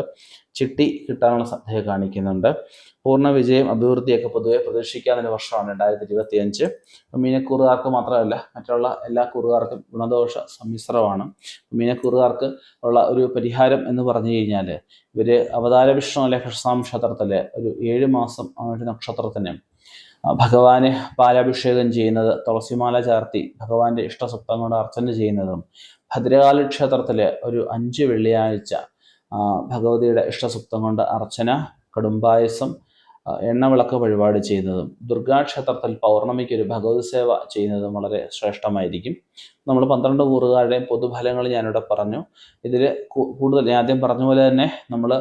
ചിട്ടി കിട്ടാനുള്ള സാധ്യത കാണിക്കുന്നുണ്ട്. പൂർണ്ണ വിജയം, അഭിവൃദ്ധിയൊക്കെ പൊതുവെ പ്രതീക്ഷിക്കാവുന്ന വർഷമാണ് 2025. മീനക്കൂറുകാർക്ക് മാത്രമല്ല മറ്റുള്ള എല്ലാ കൂറുകാർക്കും ഗുണദോഷ സമ്മിശ്രമാണ്. മീനക്കൂറുകാർക്ക് ഉള്ള ഒരു പരിഹാരം എന്ന് പറഞ്ഞു കഴിഞ്ഞാൽ, ഇവർ അവതാര വിഷ്ണു അല്ലെ നക്ഷത്രത്തിലെ ഒരു 7 മാസം നക്ഷത്രത്തിന് ഭഗവാന് പാലാഭിഷേകം ചെയ്യുന്നത്, തുളസിമാല ചാർത്തി ഭഗവാന്റെ ഇഷ്ടസുക്തം കൊണ്ട് അർച്ചന ചെയ്യുന്നതും, ഭദ്രകാളി ക്ഷേത്രത്തിലെ ഒരു 5 വെള്ളിയാഴ്ച ഭഗവതിയുടെ ഇഷ്ടസുക്തം കൊണ്ട് അർച്ചന, കടുംപായസം, എണ്ണവിളക്ക് വഴിപാട് ചെയ്യുന്നതും ദുർഗാക്ഷേത്രത്തിൽ പൗർണമിക്ക് ഒരു ഭഗവത് സേവ ചെയ്യുന്നതും വളരെ ശ്രേഷ്ഠമായിരിക്കും. നമ്മൾ 12 കൂറുകാരുടെയും പൊതുഫലങ്ങൾ ഞാനിവിടെ പറഞ്ഞു. ഇതിൽ കൂടുതൽ ഞാൻ ആദ്യം പറഞ്ഞ പോലെ തന്നെ നമ്മൾ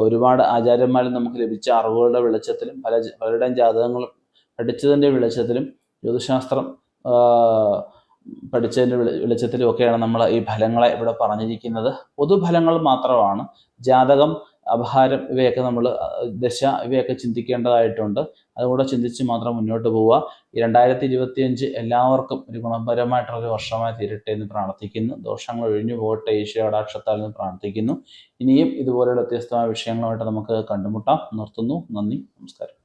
ഒരുപാട് ആചാര്യന്മാരിൽ നമുക്ക് ലഭിച്ച അറിവുകളുടെ വെളിച്ചത്തിലും പലരുടെയും ജാതകങ്ങളും പഠിച്ചതിൻ്റെ വെളിച്ചത്തിലും ജ്യോതിശാസ്ത്രം പഠിച്ചതിൻ്റെ വെളിച്ചത്തിലും ഒക്കെയാണ് നമ്മൾ ഈ ഫലങ്ങളെ ഇവിടെ പറഞ്ഞിരിക്കുന്നത്. പൊതുഫലങ്ങൾ മാത്രമാണ്. ജാതകം, അപഹാരം ഇവയൊക്കെ നമ്മൾ ദശ ഇവയൊക്കെ ചിന്തിക്കേണ്ടതായിട്ടുണ്ട്. അതുകൂടെ ചിന്തിച്ച് മാത്രം മുന്നോട്ട് പോവുക. ഈ 2025 എല്ലാവർക്കും ഒരു ഗുണപരമായിട്ടുള്ളൊരു വർഷമായി തീരട്ടെ എന്ന് പ്രാർത്ഥിക്കുന്നു. ദോഷങ്ങൾ ഒഴിഞ്ഞു പോകട്ടെ ഈശ്വരകടാക്ഷത്താൽ എന്ന് പ്രാർത്ഥിക്കുന്നു. ഇനിയും ഇതുപോലെയുള്ള വ്യത്യസ്തമായ വിഷയങ്ങളുമായിട്ട് നമുക്ക് കണ്ടുമുട്ടാം. നിർത്തുന്നു. നന്ദി, നമസ്കാരം.